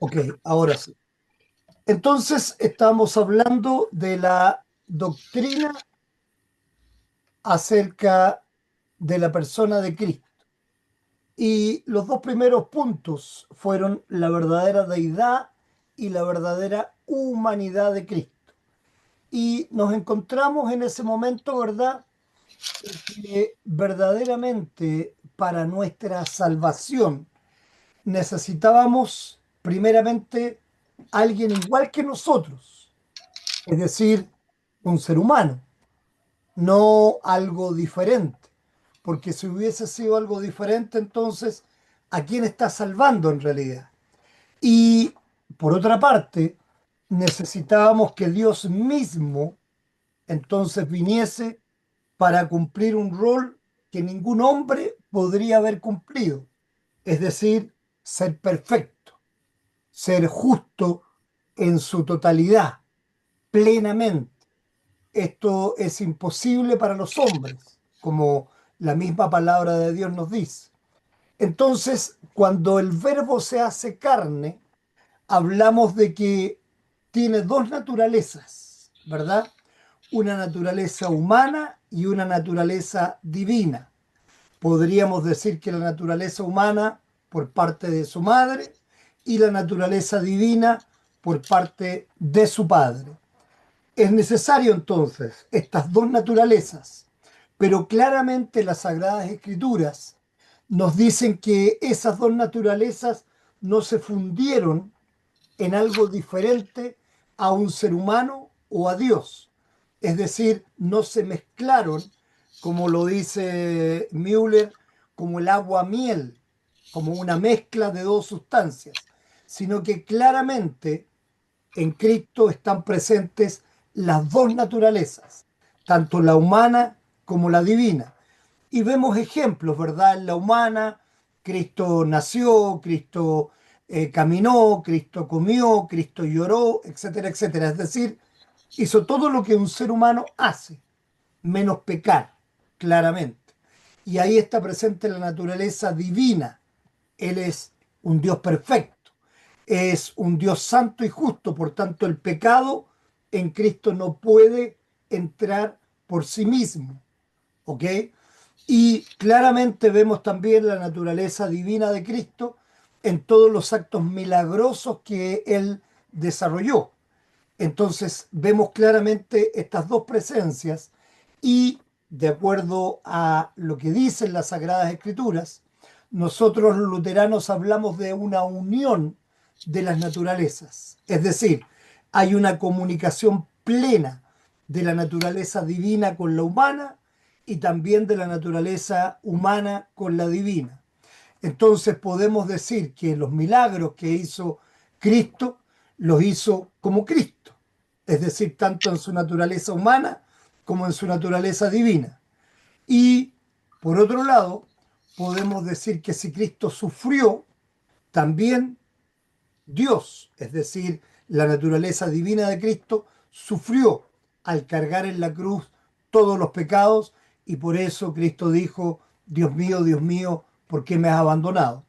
Ok, ahora sí. Entonces, estamos hablando de la doctrina acerca de la persona de Cristo. Y los dos primeros puntos fueron la verdadera deidad y la verdadera humanidad de Cristo. Y nos encontramos en ese momento, ¿verdad? Que verdaderamente para nuestra salvación necesitábamos primeramente alguien igual que nosotros, es decir, un ser humano, no algo diferente, porque si hubiese sido algo diferente, entonces, ¿a quién está salvando en realidad? Y por otra parte, necesitábamos que Dios mismo entonces viniese para cumplir un rol que ningún hombre podría haber cumplido, es decir, ser perfecto, ser justo en su totalidad, plenamente. Esto es imposible para los hombres, como la misma palabra de Dios nos dice. Entonces, cuando el verbo se hace carne, hablamos de que tiene dos naturalezas, ¿verdad? Una naturaleza humana y una naturaleza divina. Podríamos decir que la naturaleza humana por parte de su madre y la naturaleza divina por parte de su padre. Es necesario entonces estas dos naturalezas, pero claramente las Sagradas Escrituras nos dicen que esas dos naturalezas no se fundieron en algo diferente a un ser humano o a Dios. Es decir, no se mezclaron, como lo dice Müller, como el agua miel, como una mezcla de dos sustancias, sino que claramente en Cristo están presentes las dos naturalezas, tanto la humana como la divina. Y vemos ejemplos, ¿verdad? En la humana, Cristo nació, Cristo caminó, Cristo comió, Cristo lloró, etcétera, etcétera. Es decir, hizo todo lo que un ser humano hace, menos pecar, claramente. Y ahí está presente la naturaleza divina. Él es un Dios perfecto, es un Dios santo y justo, por tanto el pecado en Cristo no puede entrar por sí mismo, ¿ok? Y claramente vemos también la naturaleza divina de Cristo en todos los actos milagrosos que Él desarrolló. Entonces vemos claramente estas dos presencias y de acuerdo a lo que dicen las Sagradas Escrituras, nosotros los luteranos hablamos de una unión de las naturalezas. Es decir, hay una comunicación plena de la naturaleza divina con la humana y también de la naturaleza humana con la divina. Entonces podemos decir que los milagros que hizo Cristo los hizo como Cristo, es decir, tanto en su naturaleza humana como en su naturaleza divina. Y por otro lado, podemos decir que si Cristo sufrió, también Dios, es decir, la naturaleza divina de Cristo, sufrió al cargar en la cruz todos los pecados y por eso Cristo dijo, Dios mío, ¿por qué me has abandonado?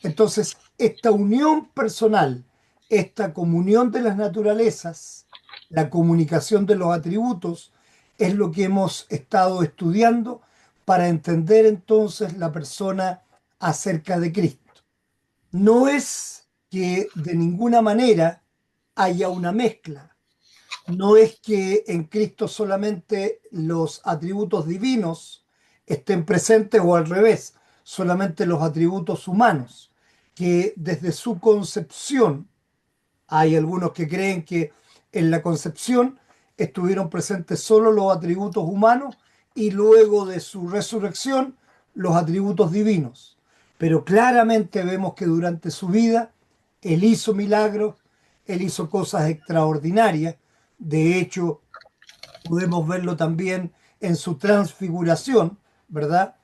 Entonces, esta unión personal, esta comunión de las naturalezas, la comunicación de los atributos, es lo que hemos estado estudiando para entender entonces la persona acerca de Cristo. No es que de ninguna manera haya una mezcla, no es que en Cristo solamente los atributos divinos estén presentes o al revés, solamente los atributos humanos, que desde su concepción, hay algunos que creen que en la concepción estuvieron presentes solo los atributos humanos y luego de su resurrección los atributos divinos. Pero claramente vemos que durante su vida él hizo milagros, él hizo cosas extraordinarias. De hecho, podemos verlo también en su transfiguración, ¿verdad?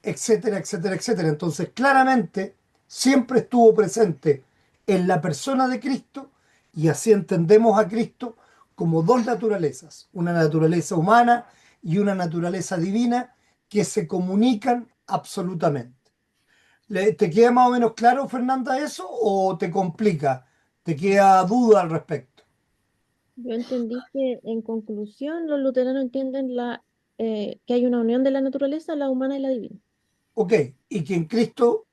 Etcétera, etcétera, etcétera. Entonces, claramente, siempre estuvo presente en la persona de Cristo y así entendemos a Cristo como dos naturalezas, una naturaleza humana y una naturaleza divina que se comunican absolutamente. ¿Te queda más o menos claro, Fernanda, eso o te complica? ¿Te queda duda al respecto? Yo entendí que en conclusión los luteranos entienden que hay una unión de la naturaleza, la humana y la divina. Ok, y que en Cristo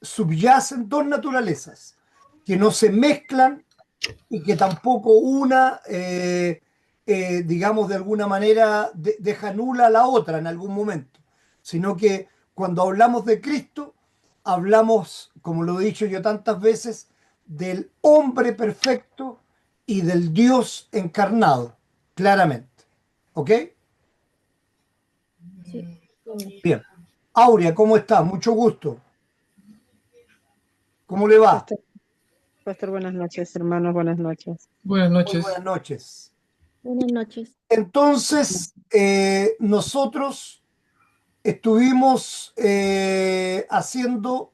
subyacen dos naturalezas que no se mezclan y que tampoco una, digamos, de alguna manera deja nula a la otra en algún momento, sino que cuando hablamos de Cristo, hablamos, como lo he dicho yo tantas veces, del hombre perfecto y del Dios encarnado, claramente. ¿Ok? Sí, entiendo. Bien. Aurea, ¿cómo estás? Mucho gusto. ¿Cómo le va? Pastor, pastor, buenas noches, hermanos, buenas noches. Buenas Muy buenas noches. noches. Buenas noches. Entonces, nosotros estuvimos haciendo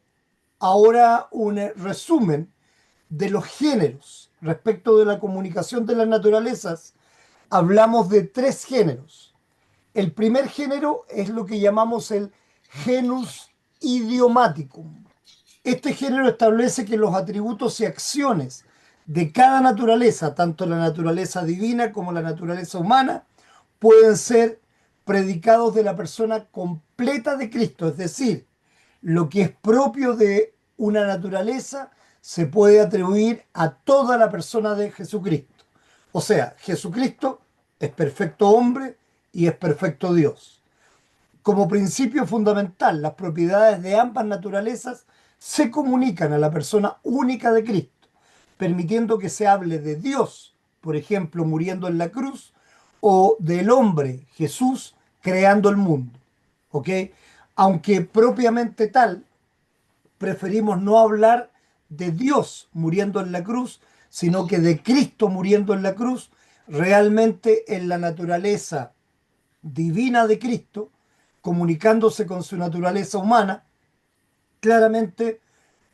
ahora un resumen de los géneros. Respecto de la comunicación de las naturalezas, hablamos de tres géneros. El primer género es lo que llamamos el genus idiomaticum. Este género establece que los atributos y acciones de cada naturaleza, tanto la naturaleza divina como la naturaleza humana, pueden ser predicados de la persona completa de Cristo, es decir, lo que es propio de una naturaleza se puede atribuir a toda la persona de Jesucristo. O sea, Jesucristo es perfecto hombre y es perfecto Dios. Como principio fundamental, las propiedades de ambas naturalezas se comunican a la persona única de Cristo, permitiendo que se hable de Dios, por ejemplo, muriendo en la cruz, o del hombre, Jesús, creando el mundo. ¿Ok? Aunque propiamente tal, preferimos no hablar de Dios muriendo en la cruz, sino que de Cristo muriendo en la cruz, realmente en la naturaleza divina de Cristo, comunicándose con su naturaleza humana, claramente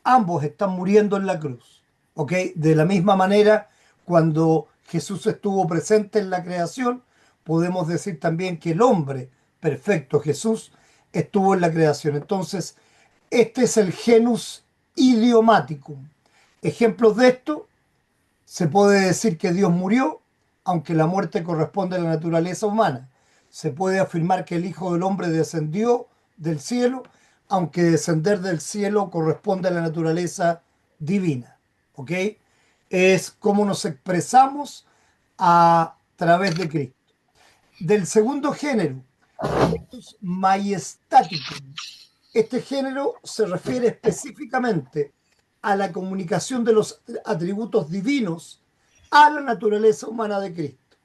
ambos están muriendo en la cruz. ¿Ok? De la misma manera, cuando Jesús estuvo presente en la creación, podemos decir también que el hombre perfecto, Jesús, estuvo en la creación. Entonces, este es el genus idiomaticum. Ejemplos de esto, se puede decir que Dios murió, aunque la muerte corresponde a la naturaleza humana. Se puede afirmar que el Hijo del Hombre descendió del cielo, aunque descender del cielo corresponde a la naturaleza divina. ¿Ok? Es como nos expresamos a través de Cristo. Del segundo género, genus majestáticum. Este género se refiere específicamente a la comunicación de los atributos divinos a la naturaleza humana de Cristo.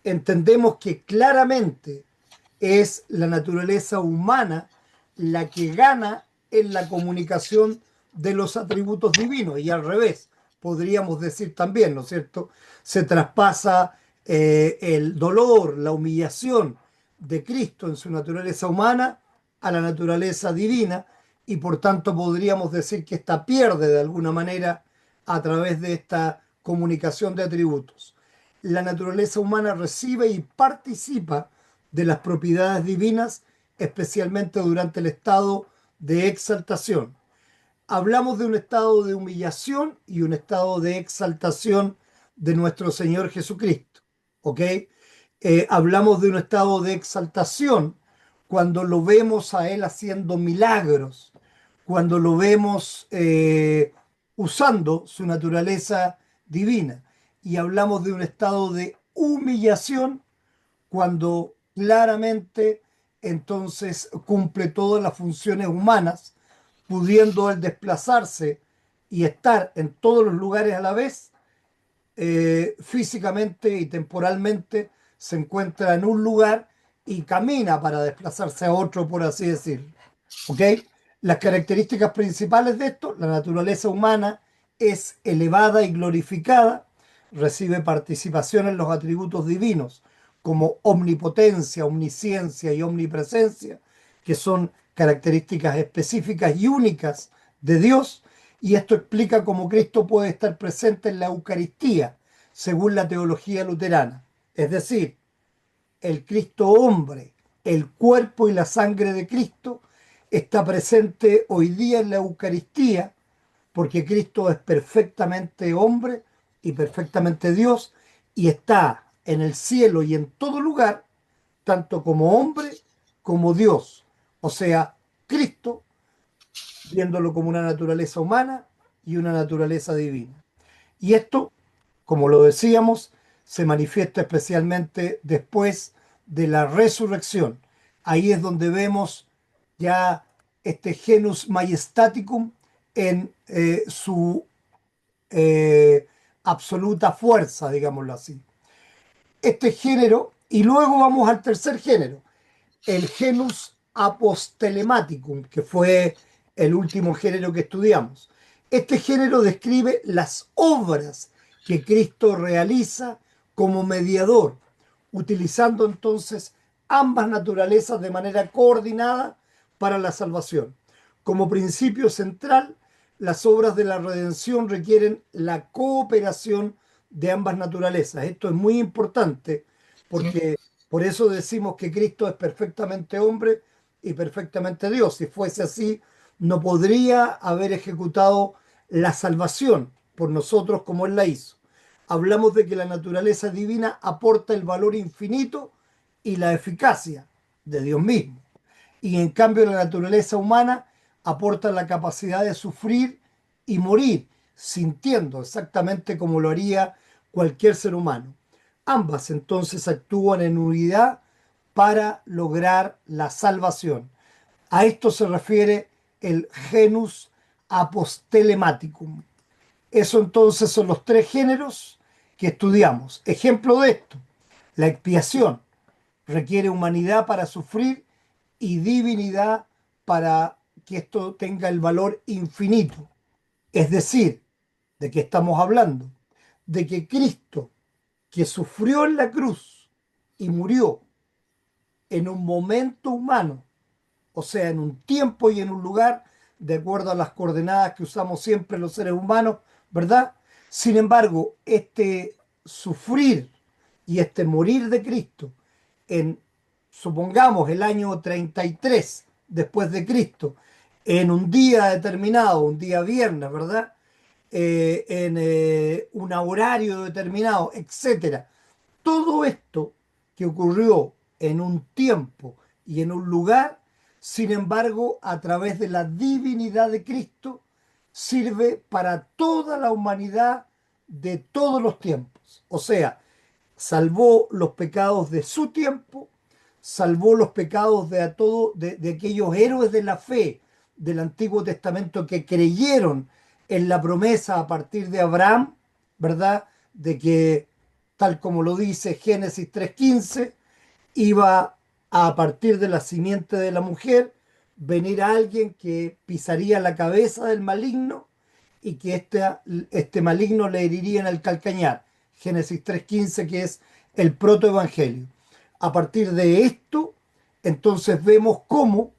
Entendemos que claramente es la naturaleza humana la que gana en la comunicación de los atributos divinos y al revés, podríamos decir también, ¿no es cierto? Se traspasa el dolor, la humillación de Cristo en su naturaleza humana a la naturaleza divina y por tanto podríamos decir que ésta pierde de alguna manera a través de esta comunicación de atributos. La naturaleza humana recibe y participa de las propiedades divinas, especialmente durante el estado de exaltación. Hablamos de un estado de humillación y un estado de exaltación de nuestro Señor Jesucristo. ¿Ok? Hablamos de un estado de exaltación cuando lo vemos a Él haciendo milagros, cuando lo vemos usando su naturaleza divina. Y hablamos de un estado de humillación cuando claramente entonces cumple todas las funciones humanas, pudiendo él desplazarse y estar en todos los lugares a la vez, físicamente y temporalmente se encuentra en un lugar y camina para desplazarse a otro, por así decirlo. ¿Ok? Las características principales de esto, la naturaleza humana es elevada y glorificada, recibe participación en los atributos divinos como omnipotencia, omnisciencia y omnipresencia, que son características específicas y únicas de Dios, y esto explica cómo Cristo puede estar presente en la Eucaristía, según la teología luterana. Es decir, el Cristo hombre, el cuerpo y la sangre de Cristo, está presente hoy día en la Eucaristía, porque Cristo es perfectamente hombre, y perfectamente Dios, y está en el cielo y en todo lugar, tanto como hombre como Dios. O sea, Cristo, viéndolo como una naturaleza humana y una naturaleza divina. Y esto, como lo decíamos, se manifiesta especialmente después de la resurrección. Ahí es donde vemos ya este genus majestaticum en su eh, absoluta fuerza, digámoslo así. Este género, y luego vamos al tercer género, el genus apostelematicum, que fue el último género que estudiamos. Este género describe las obras que Cristo realiza como mediador, utilizando entonces ambas naturalezas de manera coordinada para la salvación. Como principio central, las obras de la redención requieren la cooperación de ambas naturalezas. Esto es muy importante Sí. porque por eso decimos que Cristo es perfectamente hombre y perfectamente Dios. Si fuese así, no podría haber ejecutado la salvación por nosotros como Él la hizo. Hablamos de que la naturaleza divina aporta el valor infinito y la eficacia de Dios mismo. Y en cambio la naturaleza humana aporta la capacidad de sufrir y morir, sintiendo exactamente como lo haría cualquier ser humano. Ambas entonces actúan en unidad para lograr la salvación. A esto se refiere el genus apostelematicum. Eso entonces son los tres géneros que estudiamos. Ejemplo de esto, la expiación requiere humanidad para sufrir y divinidad para que esto tenga el valor infinito. Es decir, ¿de qué estamos hablando? De que Cristo, que sufrió en la cruz y murió en un momento humano, o sea, en un tiempo y en un lugar, de acuerdo a las coordenadas que usamos siempre los seres humanos, ¿verdad? Sin embargo, este sufrir y este morir de Cristo en, supongamos, el año 33 después de Cristo, en un día determinado, un día viernes, ¿verdad? En un horario determinado, etcétera. Todo esto que ocurrió en un tiempo y en un lugar, sin embargo, a través de la divinidad de Cristo, sirve para toda la humanidad de todos los tiempos. O sea, salvó los pecados de su tiempo, salvó los pecados de aquellos héroes de la fe del Antiguo Testamento que creyeron en la promesa a partir de Abraham, ¿verdad? De que, tal como lo dice Génesis 3:15, iba a partir de la simiente de la mujer venir a alguien que pisaría la cabeza del maligno y que este maligno le heriría en el calcañar. Génesis 3:15, que es el protoevangelio. A partir de esto, entonces vemos cómo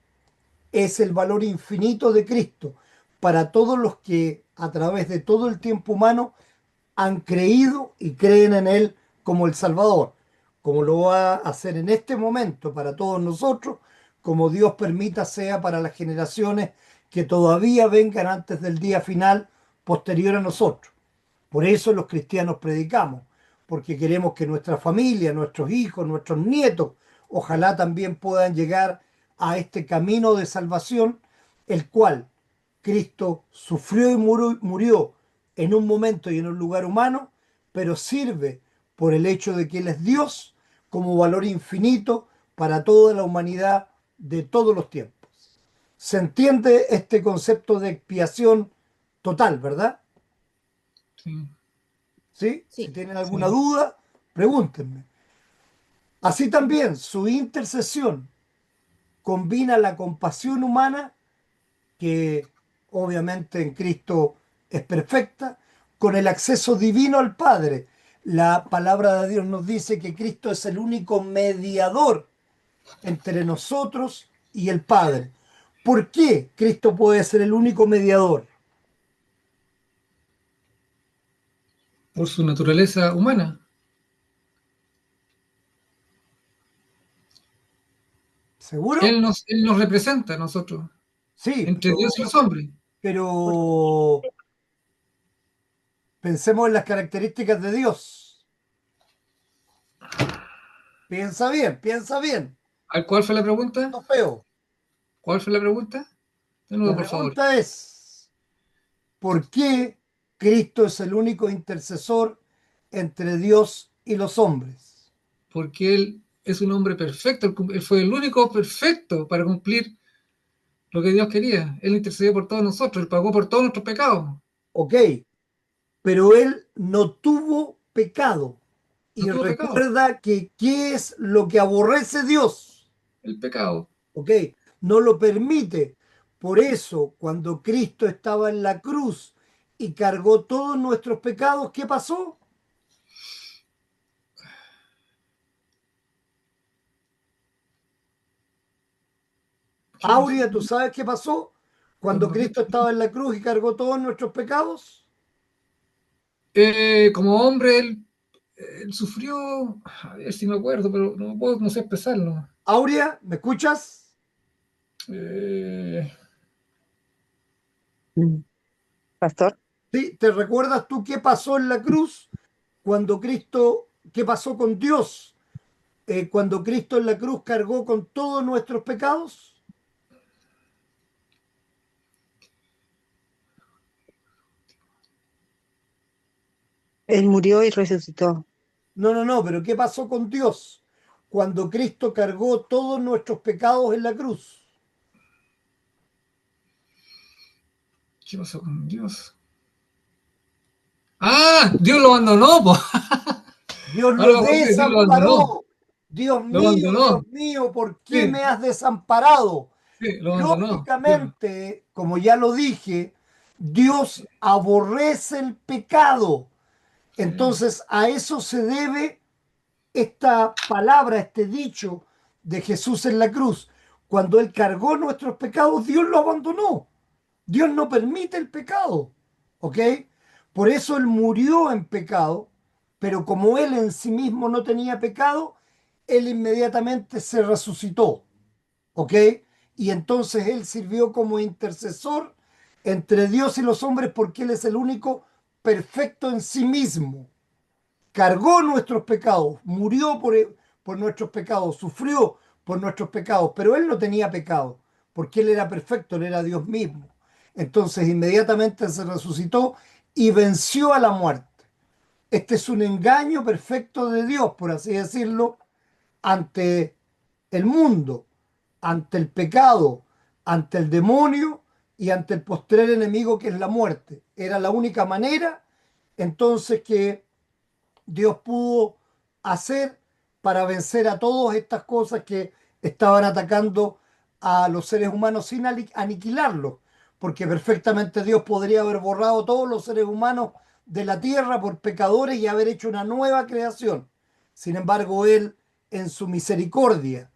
es el valor infinito de Cristo para todos los que a través de todo el tiempo humano han creído y creen en Él como el Salvador, como lo va a hacer en este momento para todos nosotros, como Dios permita sea para las generaciones que todavía vengan antes del día final posterior a nosotros. Por eso los cristianos predicamos, porque queremos que nuestra familia, nuestros hijos, nuestros nietos, ojalá también puedan llegar a este camino de salvación, el cual Cristo sufrió y murió en un momento y en un lugar humano, pero sirve por el hecho de que Él es Dios como valor infinito para toda la humanidad de todos los tiempos. ¿Se entiende este concepto de expiación total, verdad? Sí. ¿Sí? Si Sí, tienen alguna Sí. duda, pregúntenme. Así también su intercesión combina la compasión humana, que obviamente en Cristo es perfecta, con el acceso divino al Padre. La palabra de Dios nos dice que Cristo es el único mediador entre nosotros y el Padre. ¿Por qué Cristo puede ser el único mediador? Por su naturaleza humana. ¿Seguro? Él nos representa a nosotros, Sí, entre Dios y los hombres. pero, Pensemos en las características de Dios. Piensa bien, piensa bien. ¿Cuál fue la pregunta? No feo. ¿Cuál fue la pregunta? De nuevo, La por favor. pregunta es, ¿por qué Cristo es el único intercesor entre Dios y los hombres? Porque Él es un hombre perfecto, Él fue el único perfecto para cumplir lo que Dios quería. Él intercedió por todos nosotros, Él pagó por todos nuestros pecados. Ok, pero Él no tuvo pecado. No Y tuvo pecado, recuerda que ¿qué es lo que aborrece Dios? el pecado. ¿Ok? No lo permite. Por eso, cuando Cristo estaba en la cruz y cargó todos nuestros pecados, ¿qué pasó? ¿Qué pasó? Aurea, ¿tú sabes qué pasó? Cuando Cuando Cristo estaba en la cruz y cargó todos nuestros pecados. Como hombre, él sufrió, a ver si me acuerdo, pero no puedo, no sé expresarlo. Aurea, ¿me escuchas? Eh, Mm. Pastor, ¿Sí? ¿Te recuerdas tú qué pasó en la cruz cuando Cristo, qué pasó con Dios cuando Cristo en la cruz cargó con todos nuestros pecados? Él murió y resucitó. No, no, no, pero ¿qué pasó con Dios cuando Cristo cargó todos nuestros pecados en la cruz? ¿Qué pasó con Dios? ¡Ah! Dios lo abandonó, po. Dios Ahora lo me acordé, Dios lo abandonó. desamparó. Lo abandonó. Dios mío, ¿por qué Sí, me has desamparado? sí, lo abandonó. Dios. Lógicamente, como ya lo dije, Dios aborrece el pecado. Sí. Entonces, a eso se debe esta palabra, este dicho de Jesús en la cruz. Cuando Él cargó nuestros pecados, Dios lo abandonó. Dios no permite el pecado, ¿ok? Por eso Él murió en pecado, pero como Él en sí mismo no tenía pecado, Él inmediatamente se resucitó, ¿ok? Y entonces Él sirvió como intercesor entre Dios y los hombres porque Él es el único perfecto en sí mismo. Cargó nuestros pecados, murió por nuestros pecados, sufrió por nuestros pecados, pero Él no tenía pecado, porque Él era perfecto, Él era Dios mismo. Entonces inmediatamente se resucitó y venció a la muerte. Este es un engaño perfecto de Dios, por así decirlo, ante el mundo, ante el pecado, ante el demonio y ante el postrer enemigo que es la muerte. Era la única manera entonces que Dios pudo hacer para vencer a todas estas cosas que estaban atacando a los seres humanos sin aniquilarlos, porque perfectamente Dios podría haber borrado a todos los seres humanos de la tierra por pecadores y haber hecho una nueva creación. Sin embargo, Él, en su misericordia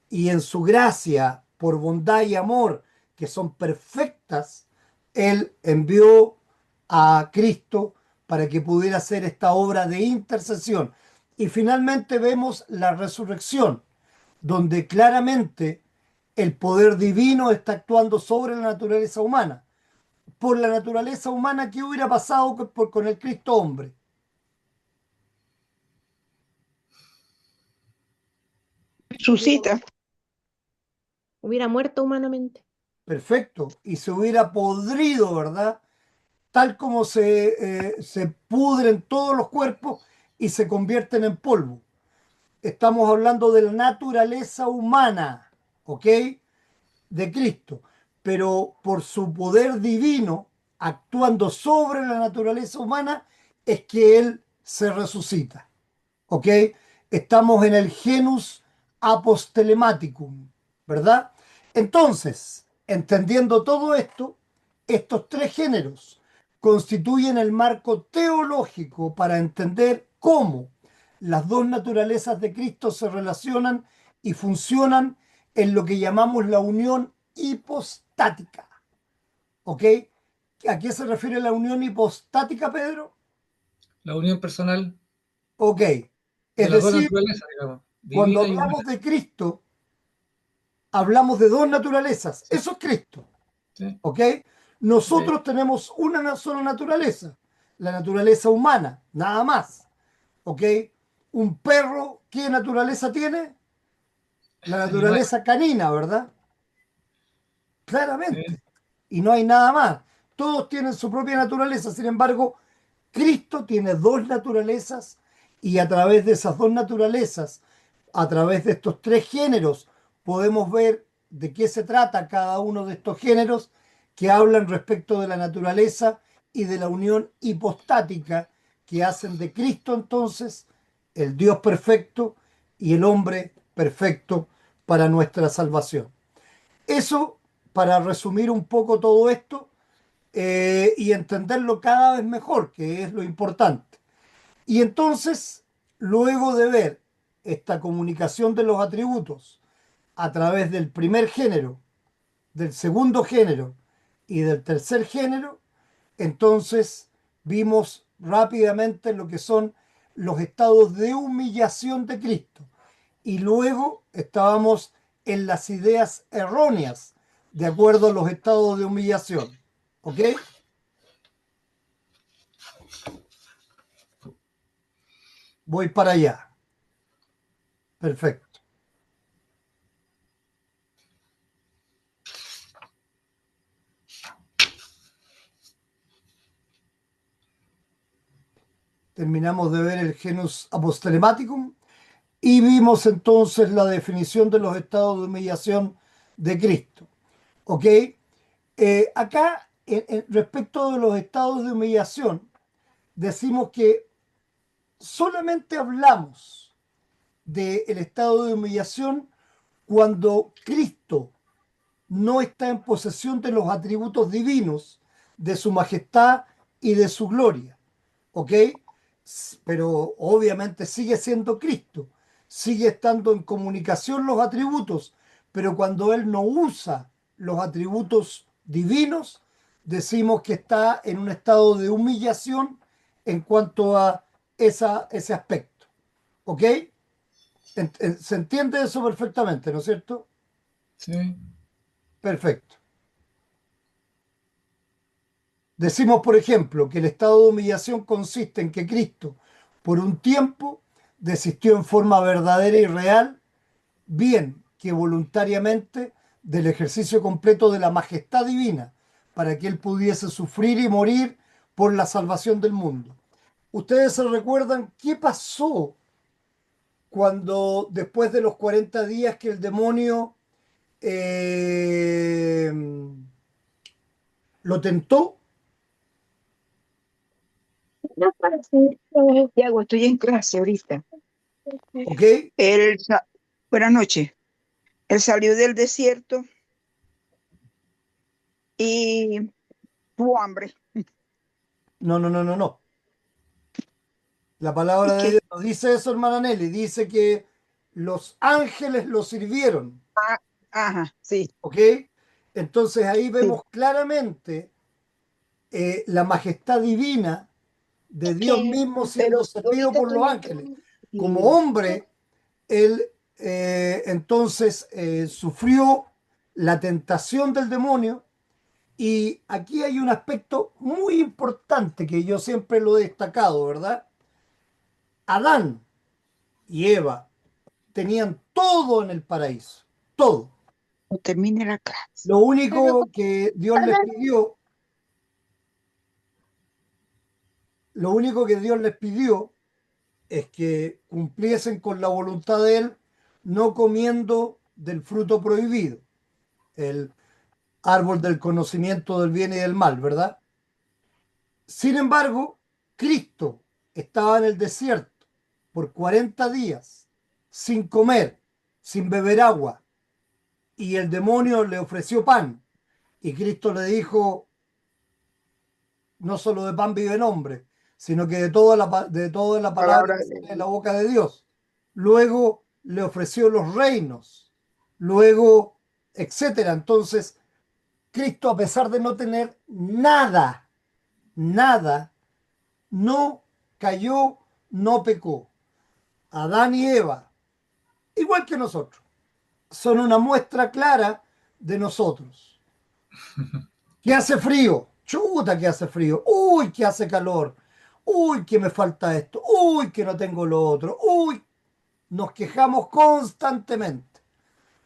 y en su gracia, por bondad y amor, que son perfectas, Él envió a Cristo para que pudiera hacer esta obra de intercesión. Y finalmente vemos la resurrección, donde claramente el poder divino está actuando sobre la naturaleza humana. Por la naturaleza humana, ¿qué hubiera pasado con el Cristo hombre? Resucita. Hubiera muerto humanamente. Perfecto. Y se hubiera podrido, ¿verdad? Tal como se pudren todos los cuerpos y se convierten en polvo. Estamos hablando de la naturaleza humana, ¿ok? De Cristo, pero por su poder divino, actuando sobre la naturaleza humana, es que Él se resucita, ¿ok? Estamos en el genus apostolematicum, ¿verdad? Entonces, entendiendo todo esto, estos tres géneros constituyen el marco teológico para entender cómo las dos naturalezas de Cristo se relacionan y funcionan en lo que llamamos la unión hipostática, ¿ok? ¿A qué se refiere la unión hipostática, Pedro? La unión personal Ok, de es las dos decir, naturalezas, digamos, cuando divina y hablamos humana. de Cristo, hablamos de dos naturalezas. Eso es Cristo, ¿Sí? ¿ok? Ok. Nosotros tenemos una sola naturaleza, la naturaleza humana, nada más. ¿Ok? Un perro, ¿qué naturaleza tiene? La Animal. naturaleza canina, ¿verdad? Sí. Claramente. Y no hay nada más. Todos tienen su propia naturaleza. Sin embargo, Cristo tiene dos naturalezas y a través de esas dos naturalezas, a través de estos tres géneros, podemos ver de qué se trata cada uno de estos géneros que hablan respecto de la naturaleza y de la unión hipostática que hacen de Cristo entonces el Dios perfecto y el hombre perfecto para nuestra salvación. Eso, para resumir un poco todo esto y entenderlo cada vez mejor, que es lo importante. Y entonces, luego de ver esta comunicación de los atributos a través del primer género, del segundo género y del tercer género, entonces vimos rápidamente lo que son los estados de humillación de Cristo. Y luego estábamos en las ideas erróneas de acuerdo a los estados de humillación. ¿Ok? Voy para allá. Perfecto. Terminamos de ver el genus apostrematicum y vimos entonces la definición de los estados de humillación de Cristo. ¿Ok? Acá, respecto de los estados de humillación, decimos que solamente hablamos del estado de humillación cuando Cristo no está en posesión de los atributos divinos, de su majestad y de su gloria. ¿Ok? Pero obviamente sigue siendo Cristo, sigue estando en comunicación los atributos, pero cuando Él no usa los atributos divinos, decimos que está en un estado de humillación en cuanto a ese aspecto. ¿Ok? Se entiende eso perfectamente, ¿no es cierto? Sí. Perfecto. Decimos, por ejemplo, que el estado de humillación consiste en que Cristo, por un tiempo, desistió en forma verdadera y real, bien que voluntariamente, del ejercicio completo de la majestad divina, para que Él pudiese sufrir y morir por la salvación del mundo. ¿Ustedes se recuerdan qué pasó cuando después de los 40 días que el demonio eh, lo tentó? Tiago, estoy en clase ahorita. ¿Ok? Buenas noches. Él salió del desierto y tuvo hambre. No, no, no, no, no. La palabra ¿Y de qué? Dios no dice eso, hermana Nelly. Dice que los ángeles lo sirvieron. Ah, ajá, sí, ¿Ok? Entonces ahí sí. vemos claramente la majestad divina de Dios mismo Pero siendo servido ahorita por los estoy en ángeles. clase. Como hombre, él entonces sufrió la tentación del demonio. Y aquí hay un aspecto muy importante que yo siempre lo he destacado, ¿verdad? Adán y Eva tenían todo en el paraíso, todo. No termine la clase. Lo único que Dios les pidió, lo único que Dios les pidió es que cumpliesen con la voluntad de Él, no comiendo del fruto prohibido, el árbol del conocimiento del bien y del mal, ¿verdad? Sin embargo, Cristo estaba en el desierto por 40 días, sin comer, sin beber agua, y el demonio le ofreció pan. Y Cristo le dijo, no solo de pan vive el hombre, sino que de toda la palabra Palabra que de sale de la Dios. boca de Dios. Luego le ofreció los reinos, luego, etcétera. Entonces, Cristo, a pesar de no tener nada, nada, no cayó, no pecó. Adán y Eva, igual que nosotros, son una muestra clara de nosotros. ¿Qué hace frío? Chuta, que hace frío. Uy, que hace calor. uy, que me falta esto, uy, que no tengo lo otro, uy, nos quejamos constantemente,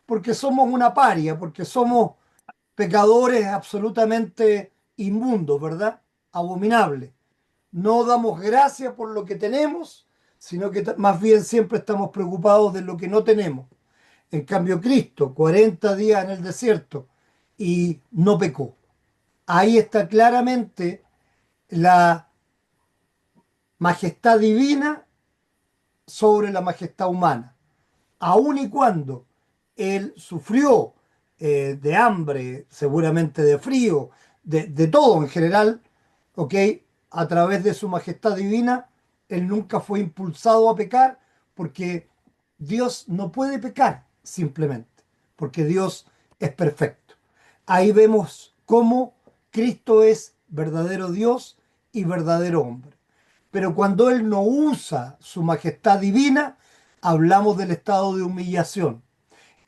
porque somos una paria, porque somos pecadores absolutamente inmundos, ¿verdad? Abominables. No damos gracias por lo que tenemos, sino que más bien siempre estamos preocupados de lo que no tenemos. En cambio, Cristo, 40 días en el desierto y no pecó. Ahí está claramente la majestad divina sobre la majestad humana. Aun y cuando él sufrió de hambre, seguramente de frío, de todo en general, ¿ok? A través de su majestad divina, él nunca fue impulsado a pecar porque Dios no puede pecar simplemente, porque Dios es perfecto. Ahí vemos cómo Cristo es verdadero Dios y verdadero hombre. Pero cuando Él no usa su majestad divina, hablamos del estado de humillación.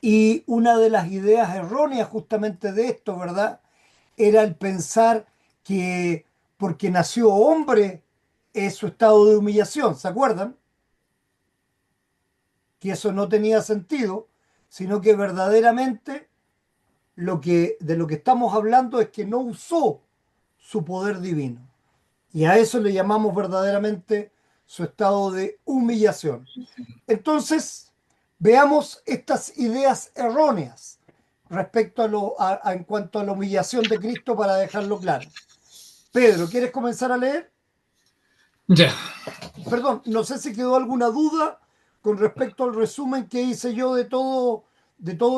Y una de las ideas erróneas justamente de esto, ¿verdad? Era el pensar que porque nació hombre es su estado de humillación, ¿se acuerdan? Que eso no tenía sentido, sino que verdaderamente de lo que estamos hablando es que no usó su poder divino. Y a eso le llamamos verdaderamente su estado de humillación. Entonces, veamos estas ideas erróneas respecto en cuanto a la humillación de Cristo para dejarlo claro. Pedro, ¿quieres comenzar a leer? Ya. Perdón, no sé si quedó alguna duda con respecto al resumen que hice yo de todo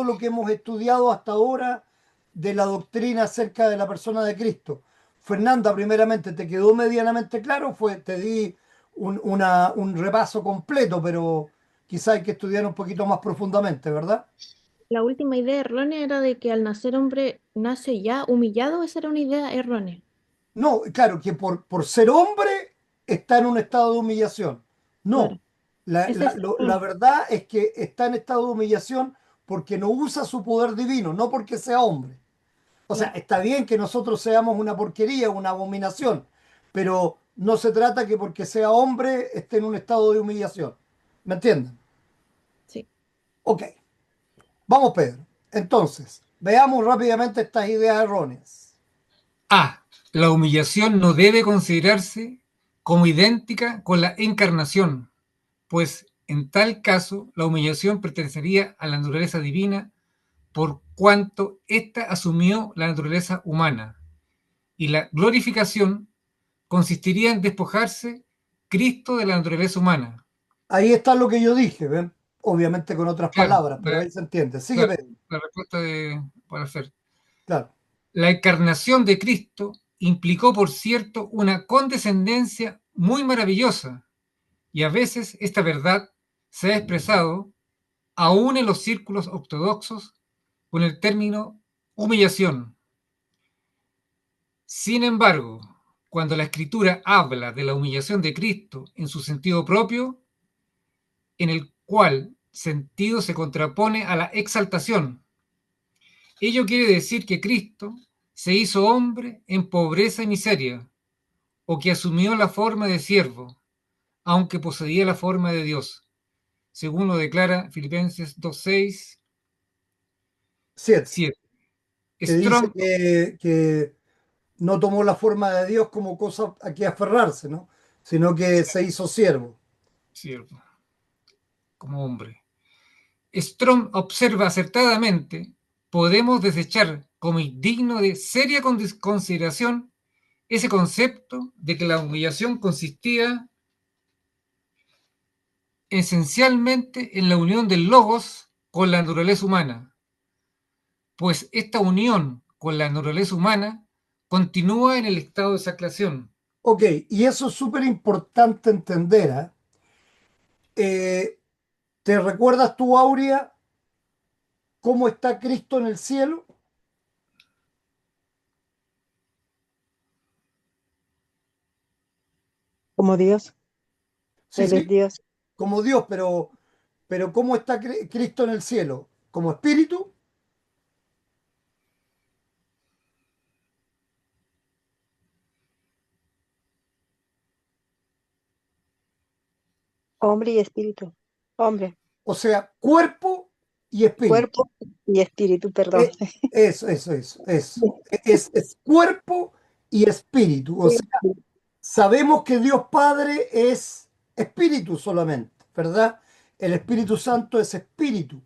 lo que hemos estudiado hasta ahora de la doctrina acerca de la persona de Cristo. Fernanda, primeramente, ¿te quedó medianamente claro? Te di un repaso completo, pero quizá hay que estudiar un poquito más profundamente, ¿verdad? La última idea errónea era de que al nacer hombre nace ya humillado. Esa era una idea errónea. No, claro, que por ser hombre está en un estado de humillación. No, Claro. Ese es el la punto. verdad es que está en estado de humillación porque no usa su poder divino, no porque sea hombre. O sea, Claro. está bien que nosotros seamos una porquería, una abominación, pero no se trata que porque sea hombre esté en un estado de humillación. ¿Me entienden? Sí. Ok, vamos Pedro. Entonces, veamos rápidamente estas ideas erróneas. A. La humillación no debe considerarse como idéntica con la encarnación, pues en tal caso la humillación pertenecería a la naturaleza divina por cuanto ésta asumió la naturaleza humana, y la glorificación consistiría en despojarse Cristo de la naturaleza humana. Ahí está lo que yo dije, ¿ven? Obviamente con otras Claro, palabras, pero ahí se entiende. Sigue, la, Pedro. la respuesta para hacer. Claro. La encarnación de Cristo implicó, por cierto, una condescendencia muy maravillosa, y a veces esta verdad se ha expresado, aún en los círculos ortodoxos, con el término humillación. Sin embargo, cuando la Escritura habla de la humillación de Cristo en su sentido propio, en el cual sentido se contrapone a la exaltación, ello quiere decir que Cristo se hizo hombre en pobreza y miseria, o que asumió la forma de siervo, aunque poseía la forma de Dios, según lo declara Filipenses 2:6, 7. 7. Que dice Strong, que no tomó la forma de Dios como cosa a que aferrarse, ¿no? Sino que se hizo siervo. siervo, como hombre. Strong observa acertadamente, podemos desechar como indigno de seria consideración ese concepto de que la humillación consistía esencialmente en la unión del logos con la naturaleza humana, pues esta unión con la naturaleza humana continúa en el estado de saclación. Ok, y eso es súper importante entender, ¿eh? ¿Te recuerdas tú, Aurea, cómo está Cristo en el cielo? Como Dios, Sí, Él es sí, Dios. como Dios, pero ¿cómo está Cristo en el cielo? ¿Como espíritu? Hombre y espíritu. Hombre, O sea, cuerpo y espíritu. cuerpo y espíritu, perdón. Eso. Es cuerpo y espíritu. O sea, sabemos que Dios Padre es espíritu solamente, ¿verdad? El Espíritu Santo es espíritu,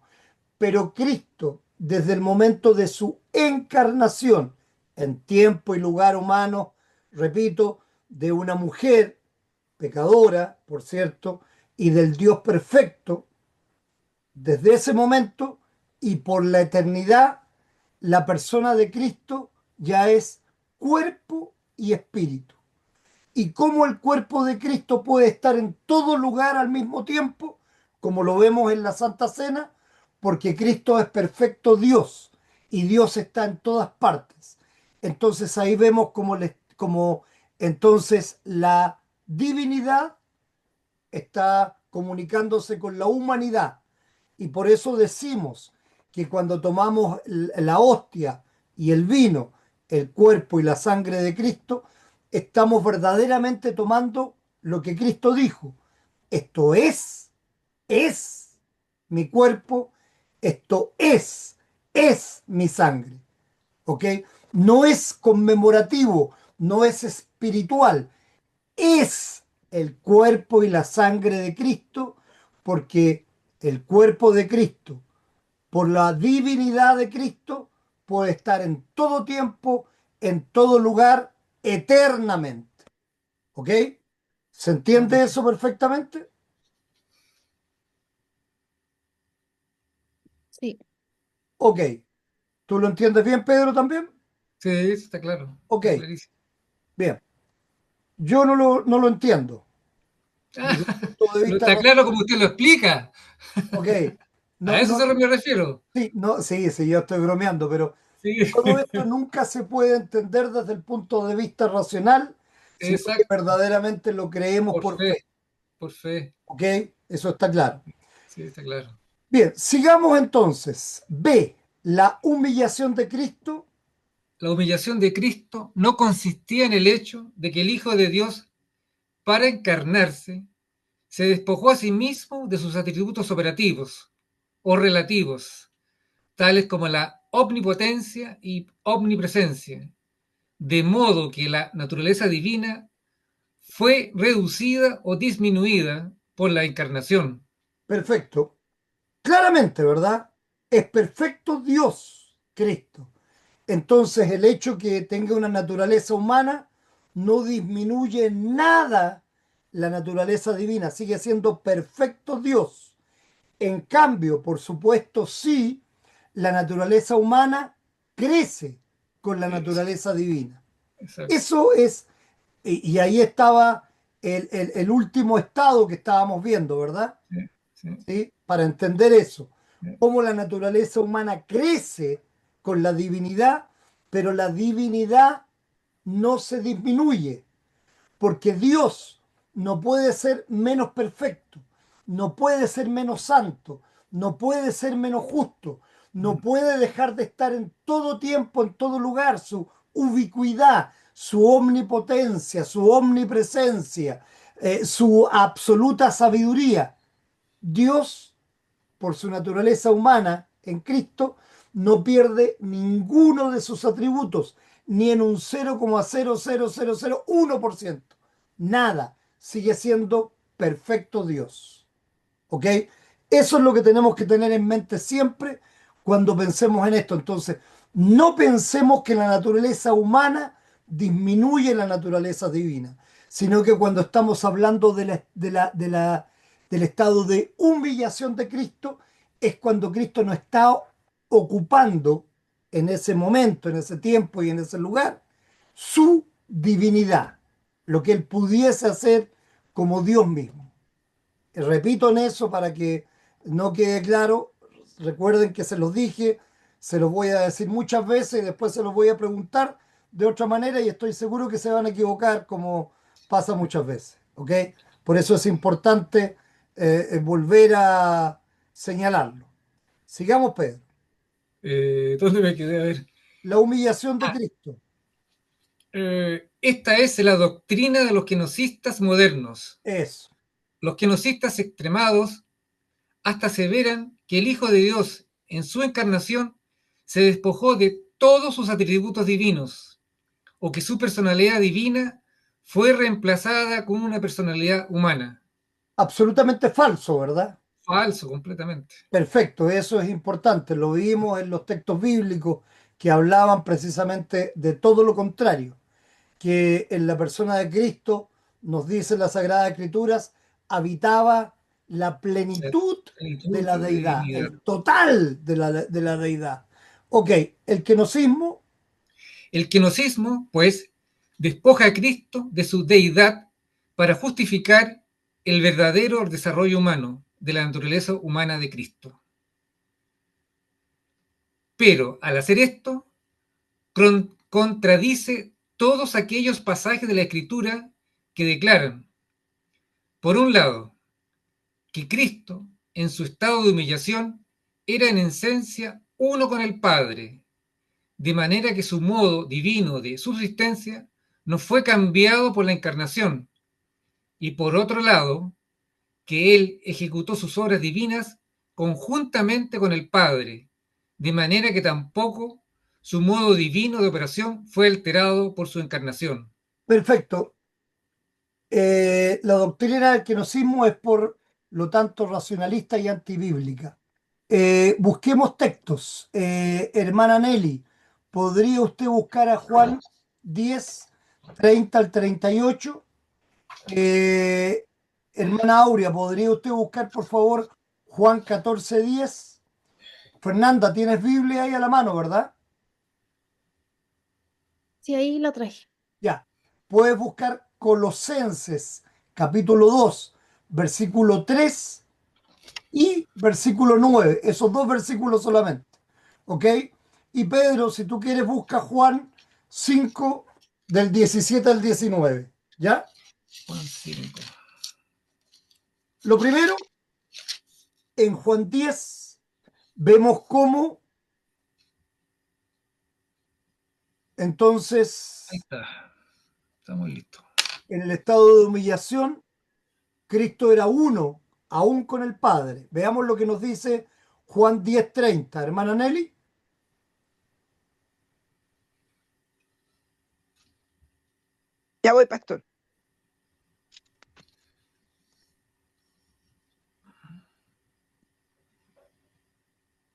pero Cristo, desde el momento de su encarnación en tiempo y lugar humano, repito, de una mujer pecadora, por cierto, y del Dios perfecto, desde ese momento y por la eternidad, la persona de Cristo ya es cuerpo y espíritu. Y cómo el cuerpo de Cristo puede estar en todo lugar al mismo tiempo, como lo vemos en la Santa Cena, porque Cristo es perfecto Dios y Dios está en todas partes. Entonces ahí vemos como entonces la divinidad está comunicándose con la humanidad. Y por eso decimos que cuando tomamos la hostia y el vino, el cuerpo y la sangre de Cristo, estamos verdaderamente tomando lo que Cristo dijo. Esto es mi cuerpo, esto es mi sangre. ¿Ok? No es conmemorativo, no es espiritual, es el cuerpo y la sangre de Cristo, porque el cuerpo de Cristo, por la divinidad de Cristo, puede estar en todo tiempo, en todo lugar, eternamente. ¿Ok? ¿Se entiende eso perfectamente? Sí, Ok. ¿Tú lo entiendes bien, Pedro, también? Sí, eso está claro. Ok, Está clarísimo. bien. Yo no lo entiendo. Desde el punto de No vista está claro racional. como usted lo explica. Ok. A No, eso no, solo me refiero. sí, no, sí, yo estoy bromeando, pero Sí, todo esto nunca se puede entender desde el punto de vista racional, sino que exacto. verdaderamente lo creemos Por por fe, fe. por fe. ¿Ok? Eso está claro. Sí, está claro. Bien, sigamos entonces. B, la humillación de Cristo. La humillación de Cristo no consistía en el hecho de que el Hijo de Dios, para encarnarse, se despojó a sí mismo de sus atributos operativos o relativos, tales como la omnipotencia y omnipresencia, de modo que la naturaleza divina fue reducida o disminuida por la encarnación. Perfecto. Claramente, ¿verdad? Es perfecto Dios, Cristo. Entonces el hecho que tenga una naturaleza humana no disminuye en nada la naturaleza divina, sigue siendo perfecto Dios. En cambio, por supuesto, sí, la naturaleza humana crece con la naturaleza divina. Exacto. Eso es, y ahí estaba el último estado que estábamos viendo, ¿verdad? Sí, sí, ¿Sí? Para entender eso, sí. cómo la naturaleza humana crece con la divinidad, pero la divinidad no se disminuye, porque Dios no puede ser menos perfecto, no puede ser menos santo, no puede ser menos justo, no puede dejar de estar en todo tiempo, en todo lugar, su ubicuidad, su omnipotencia, su omnipresencia, su absoluta sabiduría. Dios, por su naturaleza humana en Cristo, no pierde ninguno de sus atributos, ni en un 0,00001%. Nada. Sigue siendo perfecto Dios. ¿Ok? Eso es lo que tenemos que tener en mente siempre cuando pensemos en esto. Entonces, no pensemos que la naturaleza humana disminuye la naturaleza divina, sino que cuando estamos hablando del estado de humillación de Cristo, es cuando Cristo no está ocupando en ese momento, en ese tiempo y en ese lugar, su divinidad, lo que él pudiese hacer como Dios mismo. Repito en eso para que no quede claro. Recuerden que se los dije, se los voy a decir muchas veces y después se los voy a preguntar de otra manera y estoy seguro que se van a equivocar como pasa muchas veces. ¿Ok? Por eso es importante volver a señalarlo. Sigamos, Pedro. ¿Dónde me quedé? A ver. La humillación de Ah, Cristo. esta es la doctrina de los gnosticistas modernos. Eso. los gnosticistas extremados hasta aseveran que el Hijo de Dios en su encarnación se despojó de todos sus atributos divinos, o que su personalidad divina fue reemplazada con una personalidad humana. Absolutamente falso, ¿verdad? Falso, completamente. Perfecto, eso es importante. Lo vimos en los textos bíblicos que hablaban precisamente de todo lo contrario, que en la persona de Cristo, nos dice las Sagradas Escrituras, habitaba la plenitud de la De deidad, divinidad. el total de la deidad. Ok, el kenosis,mo El gnosticismo, pues, despoja a Cristo de su deidad para justificar el verdadero desarrollo humano de la naturaleza humana de Cristo. Pero al hacer esto, contradice todos aquellos pasajes de la Escritura que declaran, por un lado, que Cristo, en su estado de humillación, era en esencia uno con el Padre, de manera que su modo divino de subsistencia no fue cambiado por la encarnación, y por otro lado, que él ejecutó sus obras divinas conjuntamente con el Padre, de manera que tampoco su modo divino de operación fue alterado por su encarnación. perfecto. La doctrina del kenosis,mo es por lo tanto racionalista y antibíblica. Busquemos textos. Hermana Nelly, ¿podría usted buscar a Juan 10 30 al 38? Hermana Aurea, ¿podría usted buscar por favor Juan 14 10? Fernanda, tienes Biblia ahí a la mano, ¿verdad? Sí, ahí la traje. Ya. Puedes buscar Colosenses capítulo 2 versículo 3 y versículo 9, esos dos versículos solamente. ¿Ok? Y Pedro, si tú quieres, busca Juan 5 del 17 al 19. ¿Ya? Juan 5. Lo primero, en Juan 10 vemos cómo entonces, Ahí está. Estamos listos. en el estado de humillación, Cristo era uno, aún con el Padre. Veamos lo que nos dice Juan 10:30. Hermana Nelly. Ya voy, pastor.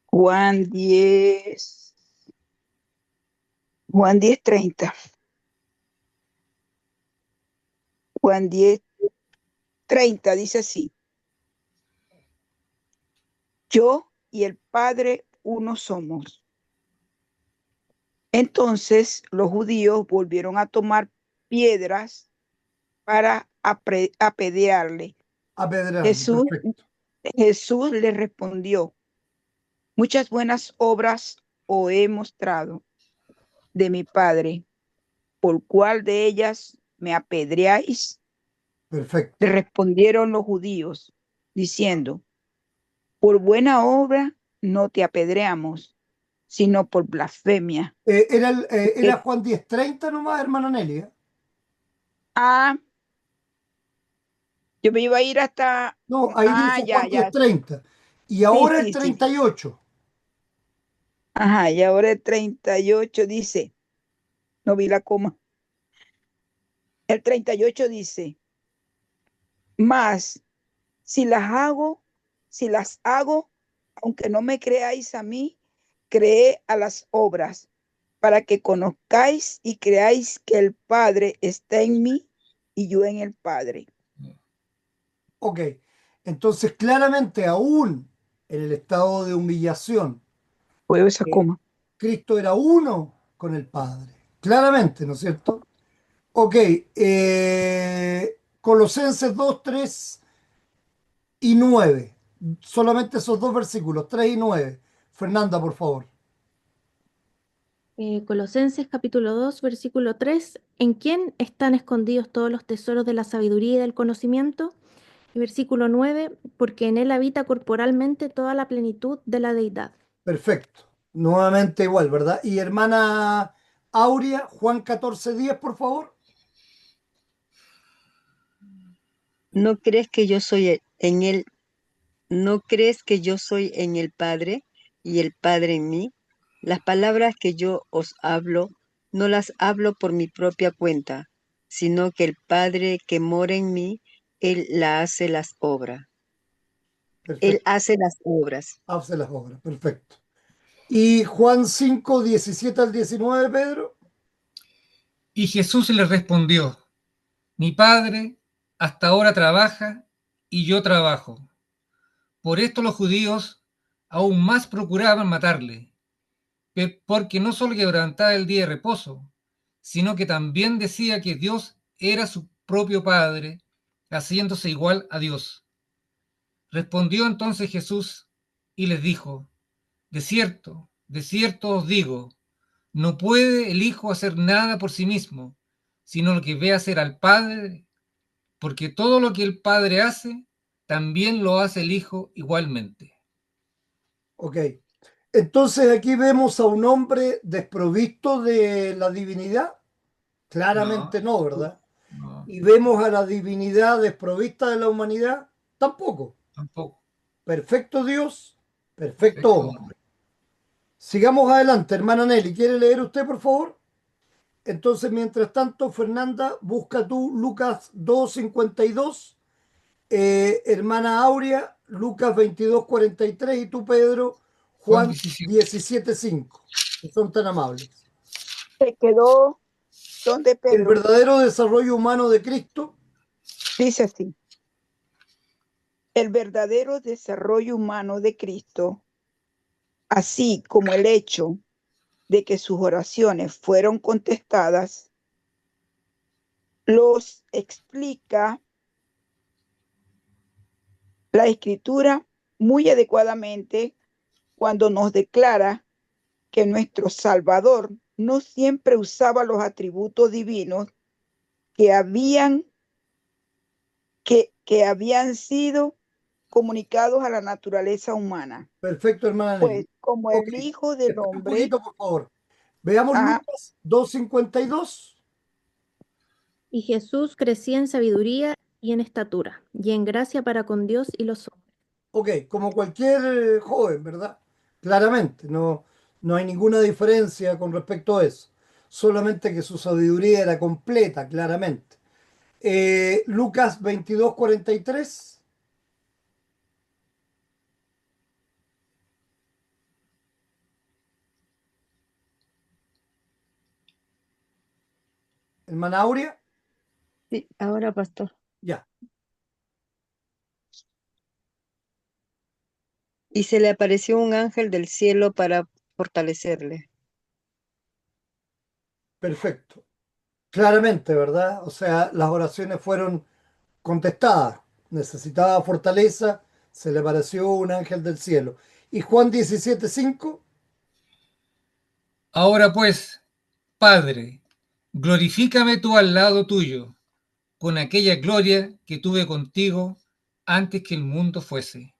Juan 10, Juan 10:30. Juan 10:30 dice así: Yo y el Padre uno somos. Entonces los judíos volvieron a tomar piedras para apedrearle. Apedrearle. Jesús, Perfecto. Jesús le respondió: Muchas buenas obras os he mostrado de mi Padre. ¿Por cuál de ellas me apedreáis? Perfecto. Le respondieron los judíos, diciendo: Por buena obra no te apedreamos, sino por blasfemia. Era Juan 10:30 nomás, hermana Nelly. Ah, yo me iba a ir hasta. No, ahí dice Juan 10:30. Y Sí, ahora el sí, sí. 38. Ajá, y ahora el 38 dice, no vi la coma. El 38 dice: Mas si las hago, aunque no me creáis a mí, creed a las obras, para que conozcáis y creáis que el Padre está en mí y yo en el Padre. Ok. Entonces, claramente, aún en el estado de humillación, Puedo esa coma. Cristo era uno con el Padre. Claramente, ¿no es cierto? Ok. Colosenses 2 3 y 9. Solamente esos dos versículos, 3 y 9. Fernanda, por favor. Colosenses capítulo 2, versículo 3. ¿En quién están escondidos todos los tesoros de la sabiduría y del conocimiento? Y versículo 9. Porque en él habita corporalmente toda la plenitud de la deidad. Perfecto. Nuevamente igual, ¿verdad? Y hermana Aurea, Juan 14 10, por favor. ¿No crees que yo soy en él? ¿No crees que yo soy en el Padre y el Padre en mí? Las palabras que yo os hablo, no las hablo por mi propia cuenta, sino que el Padre que mora en mí, Él la hace las obras. Él Perfecto. hace las obras. Hace las obras. Perfecto. Y Juan 5 17 al 19, Pedro. Y Jesús le respondió: Mi Padre hasta ahora trabaja y yo trabajo. Por esto los judíos aún más procuraban matarle, porque no solo quebrantaba el día de reposo, sino que también decía que Dios era su propio Padre, haciéndose igual a Dios. Respondió entonces Jesús y les dijo: de cierto os digo, no puede el Hijo hacer nada por sí mismo, sino lo que ve hacer al Padre, porque todo lo que el Padre hace, también lo hace el Hijo igualmente. Ok. Entonces aquí vemos a un hombre desprovisto de la divinidad. No, Claramente no, ¿verdad? no, Y vemos a la divinidad desprovista de la humanidad. Tampoco. tampoco. Perfecto Dios, perfecto Perfecto. hombre. Sigamos adelante, hermana Nelly. ¿Quiere leer usted, por favor? Entonces, mientras tanto, Fernanda, busca tú Lucas 2:52, hermana Aurea, Lucas 22:43 y tú, Pedro, Juan Juan 17. 17:5, que son tan amables. Se quedó donde El Pedro verdadero desarrollo humano de Cristo. dice así: el verdadero desarrollo humano de Cristo, así como el hecho de que sus oraciones fueron contestadas, los explica la Escritura muy adecuadamente cuando nos declara que nuestro Salvador no siempre usaba los atributos divinos que habían sido comunicados a la naturaleza humana. Perfecto, hermana Nelly. Pues como Ok, el Hijo del espera un Hombre, poquito, por favor. Veamos ah, Lucas 2:52. Y Jesús crecía en sabiduría y en estatura, y en gracia para con Dios y los hombres. Ok, como cualquier joven, ¿verdad? Claramente, no hay ninguna diferencia con respecto a eso. Solamente que su sabiduría era completa, claramente. Lucas 22:43. Hermana Aurea, Sí, ahora, pastor. ya, Y se le apareció un ángel del cielo para fortalecerle. perfecto. Claramente, ¿verdad? O sea, las oraciones fueron contestadas. Necesitaba fortaleza, se le apareció un ángel del cielo. Y Juan 17:5. Ahora pues, Padre, glorifícame tú al lado tuyo, con aquella gloria que tuve contigo antes que el mundo fuese.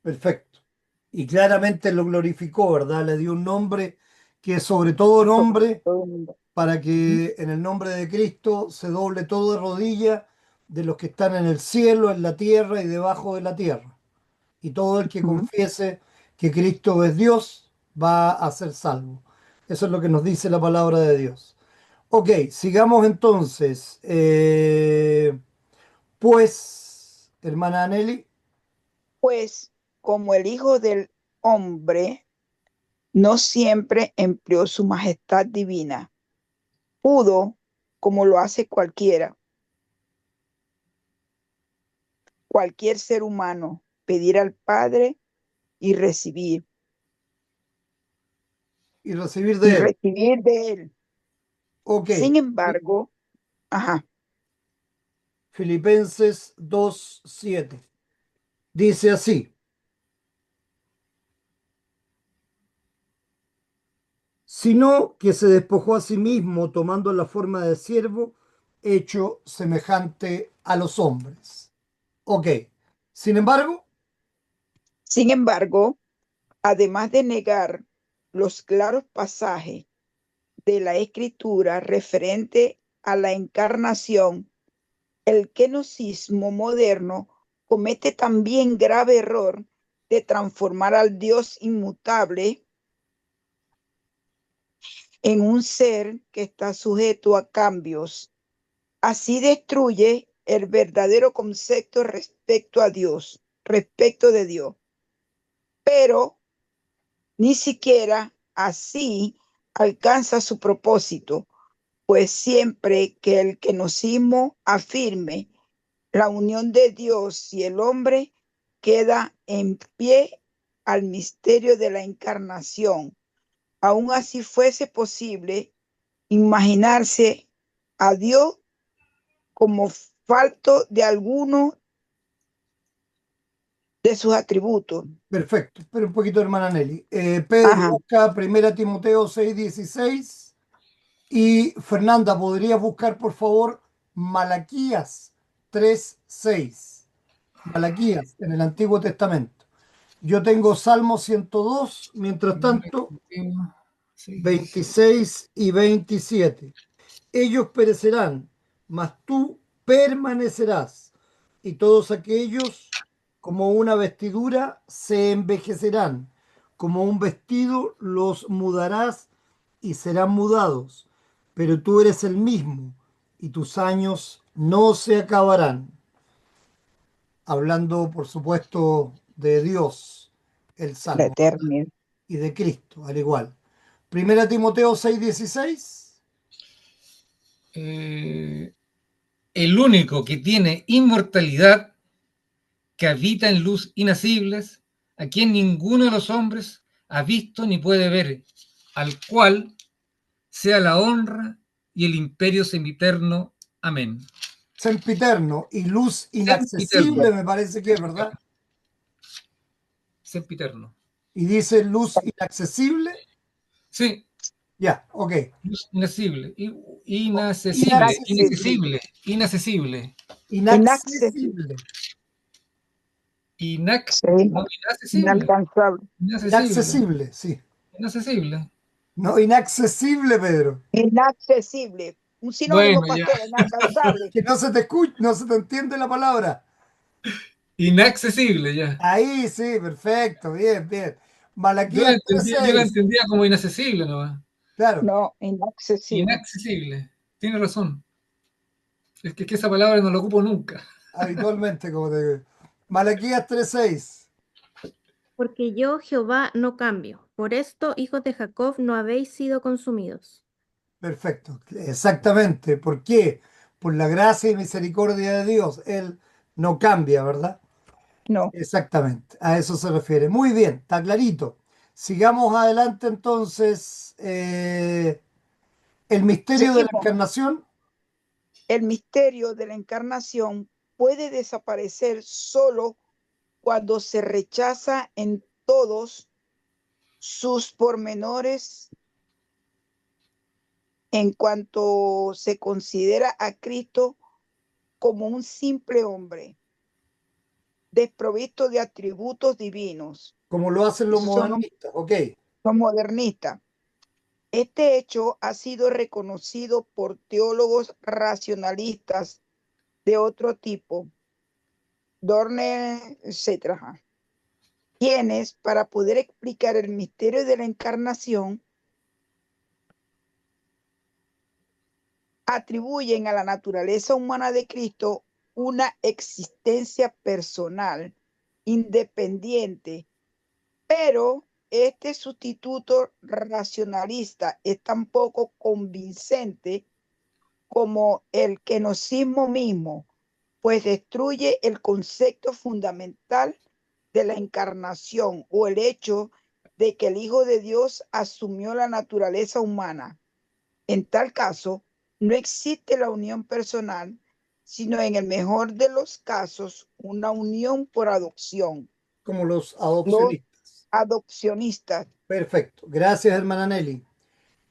Perfecto. Y claramente lo glorificó, ¿verdad? Le dio un nombre que es sobre todo nombre, todo el mundo. para Ujú. que en el nombre de Cristo se doble todo de rodilla de los que están en el cielo, en la tierra y debajo de la tierra. Y todo el que Ujú. confiese que Cristo es Dios va a ser salvo. Eso es lo que nos dice la palabra de Dios. Ok, sigamos entonces. Pues, hermana Nelly, Pues como el Hijo del Hombre no siempre empleó su majestad divina, pudo, como lo hace cualquier ser humano, pedir al Padre y recibir, y recibir y de él. recibir de Él. Ok, Sin embargo, ajá, Filipenses 2:7. Dice así, sino que se despojó a sí mismo tomando la forma de siervo, hecho semejante a los hombres. Ok, sin embargo, sin embargo, además de negar los claros pasajes de la Escritura referente a la encarnación El kenosis moderno comete también grave error de transformar al Dios inmutable en un ser que está sujeto a cambios. Así destruye el verdadero concepto respecto de Dios. Pero ni siquiera así alcanza su propósito, pues siempre que el kenosis afirme la unión de Dios y el hombre, queda en pie al misterio de la encarnación. Aún así fuese posible imaginarse a Dios como falto de alguno de sus atributos. Perfecto. Espera un poquito, hermana Nelly. Pedro Ajá. busca 1 Timoteo 6:16 y Fernanda, ¿podrías buscar, por favor, Malaquías 3:6? Malaquías, en el Antiguo Testamento. Yo tengo Salmo 102, mientras tanto, 26 y 27. Ellos perecerán, mas tú permanecerás, y todos aquellos como una vestidura se envejecerán, como un vestido los mudarás y serán mudados, pero tú eres el mismo y tus años no se acabarán. Hablando, por supuesto, de Dios, el La Salmo, eternidad. y de Cristo, al igual. 1 Timoteo 6:16. El único que tiene inmortalidad, que habita en luz inacibles, a quien ninguno de los hombres ha visto ni puede ver, al cual sea la honra y el imperio sempiterno. Amén. Sempiterno y luz Sempiterno. inaccesible, me parece que es, ¿verdad? Sempiterno. Y dice luz inaccesible. Sí, Ya, ok. luz inaccesible. Inaccesible. Inaccesible. Inaccesible. Inaccesible. Sí, No, inaccesible. inalcanzable. Inaccesible. Inaccesible, sí. Inaccesible. No, inaccesible, Pedro. Inaccesible. Un sinónimo, Bueno, ya. pastor, inalcanzable. Que no se te escucha, no se te entiende la palabra. Inaccesible, ya. Ahí sí, perfecto, bien, bien. Yo la Malaquías entendía, 3:6. como inaccesible nomás. Claro, No, inaccesible. Inaccesible. Tiene razón. Es que esa palabra no la ocupo nunca. habitualmente, como te digo. Malaquías 3:6. Porque yo, Jehová, no cambio. Por esto, hijos de Jacob, no habéis sido consumidos. Perfecto, exactamente. ¿Por qué? Por la gracia y misericordia de Dios. Él no cambia, ¿verdad? No. Exactamente, a eso se refiere. Muy bien, está clarito. Sigamos adelante entonces. El misterio de la Seguimos. encarnación. El misterio de la encarnación puede desaparecer solo cuando se rechaza en todos sus pormenores en cuanto se considera a Cristo como un simple hombre, desprovisto de atributos divinos. Como lo hacen los Esos son modernistas, ok. los modernistas. Este hecho ha sido reconocido por teólogos racionalistas de otro tipo, Dorner, etc., quienes, para poder explicar el misterio de la encarnación, atribuyen a la naturaleza humana de Cristo una existencia personal, independiente, pero este sustituto racionalista es tan poco convincente como el kenosis mismo, pues destruye el concepto fundamental de la encarnación o el hecho de que el Hijo de Dios asumió la naturaleza humana. En tal caso, no existe la unión personal, sino en el mejor de los casos, una unión por adopción. Como los Los adopcionistas. adopcionistas. Perfecto, gracias, hermana Nelly.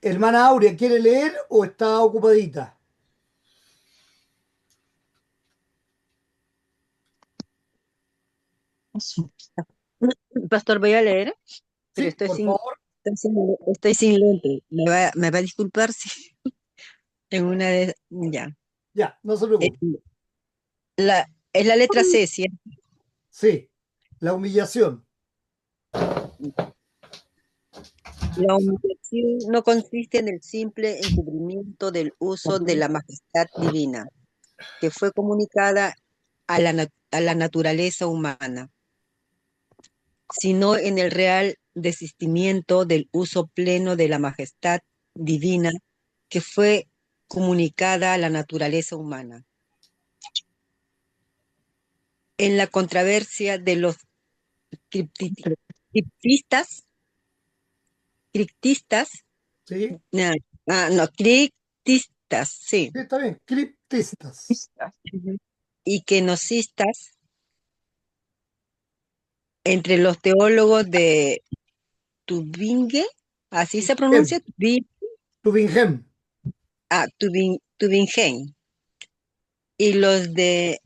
Hermana Aurea, ¿quiere leer o está ocupadita? Pastor, voy a leer, pero Sí, por favor. estoy sin lente. Me va a disculpar si en una de... Ya. Ya, no se Eh, preocupe. Es la letra C, ¿cierto? Sí, la humillación. La humillación no consiste en el simple encubrimiento del uso de la majestad divina, que fue comunicada a la naturaleza humana, sino en el real desistimiento del uso pleno de la majestad divina que fue comunicada a la naturaleza humana. En la controversia de los criptistas, ¿Sí? criptistas, sí, Sí, está bien. Criptistas. y gnosticistas, entre los teólogos de Tübingen, así se pronuncia, Tübingen. Tübingen, y los de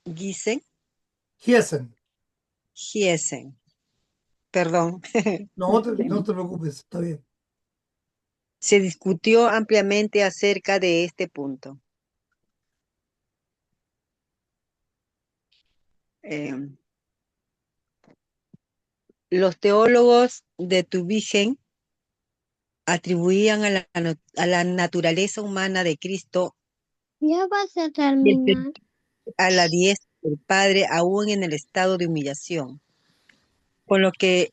Giesen. Giesen, perdón, No te preocupes, está bien. se discutió ampliamente acerca de este punto. Los teólogos de Tübingen atribuían a la naturaleza humana de Cristo Ya vas a y terminar. a la diestra del Padre aún en el estado de humillación, con lo que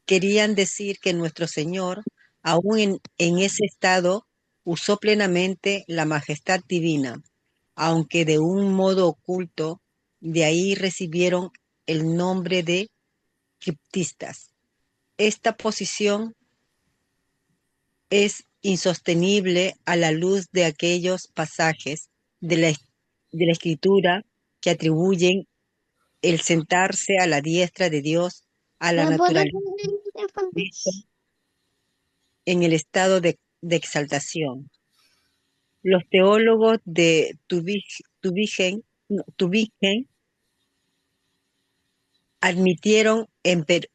querían decir que nuestro Señor, aún en ese estado, usó plenamente la majestad divina, aunque de un modo oculto. De ahí recibieron el nombre de criptistas. Esta posición es insostenible a la luz de aquellos pasajes de la Escritura que atribuyen el sentarse a la diestra de Dios a la ¿Me puedo naturaleza poner el teléfono? en el estado de exaltación. Los teólogos de Tübingen admitieron, empero,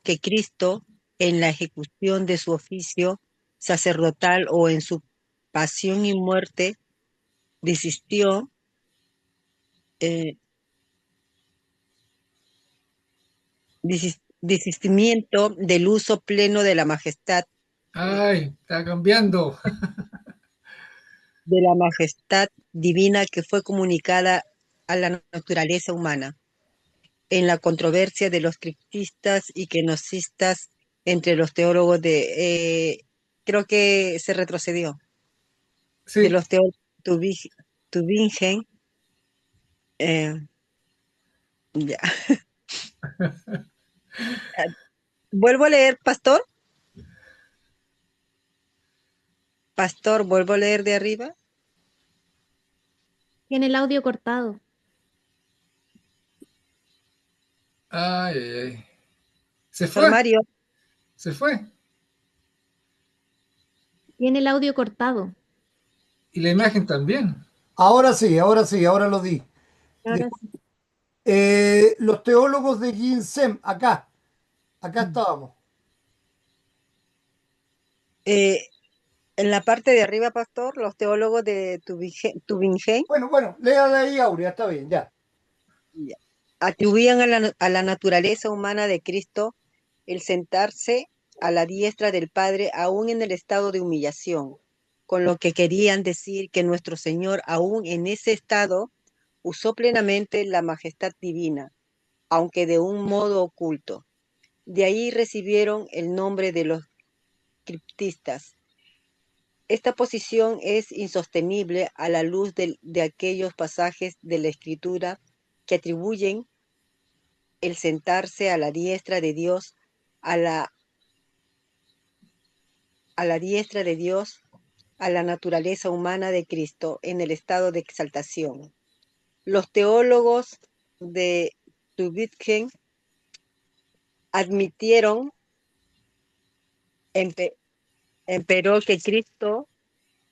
que Cristo, en la ejecución de su oficio sacerdotal o en su pasión y muerte, desistió eh, desistimiento del uso pleno Ay, está cambiando. de la majestad divina que fue comunicada a la naturaleza humana. En la controversia de los criptistas y gnosticistas entre los teólogos creo que se retrocedió, de Sí, los teólogos Tübingen, eh, ya. Vuelvo a leer, pastor, vuelvo a leer de arriba. Tiene el audio cortado. ay, ay, ay. Se Pastor fue, Mario, se fue. Tiene el audio cortado. Y la imagen también. Ahora sí, ahora lo di. Ahora sí. Los teólogos de Ginsem, acá estábamos. en la parte de arriba, pastor, los teólogos de Tübingen Bueno, lea de ahí, Aurea, está bien, ya. atribuían a la naturaleza humana de Cristo el sentarse a la diestra del Padre aún en el estado de humillación, con lo que querían decir que nuestro Señor aún en ese estado usó plenamente la majestad divina, aunque de un modo oculto. De ahí recibieron el nombre de los criptistas. Esta posición es insostenible a la luz de aquellos pasajes de la Escritura que atribuyen el sentarse a la diestra de Dios, a la diestra de Dios, a la naturaleza humana de Cristo en el estado de exaltación. Los teólogos de Tübingen admitieron, empero, que Cristo,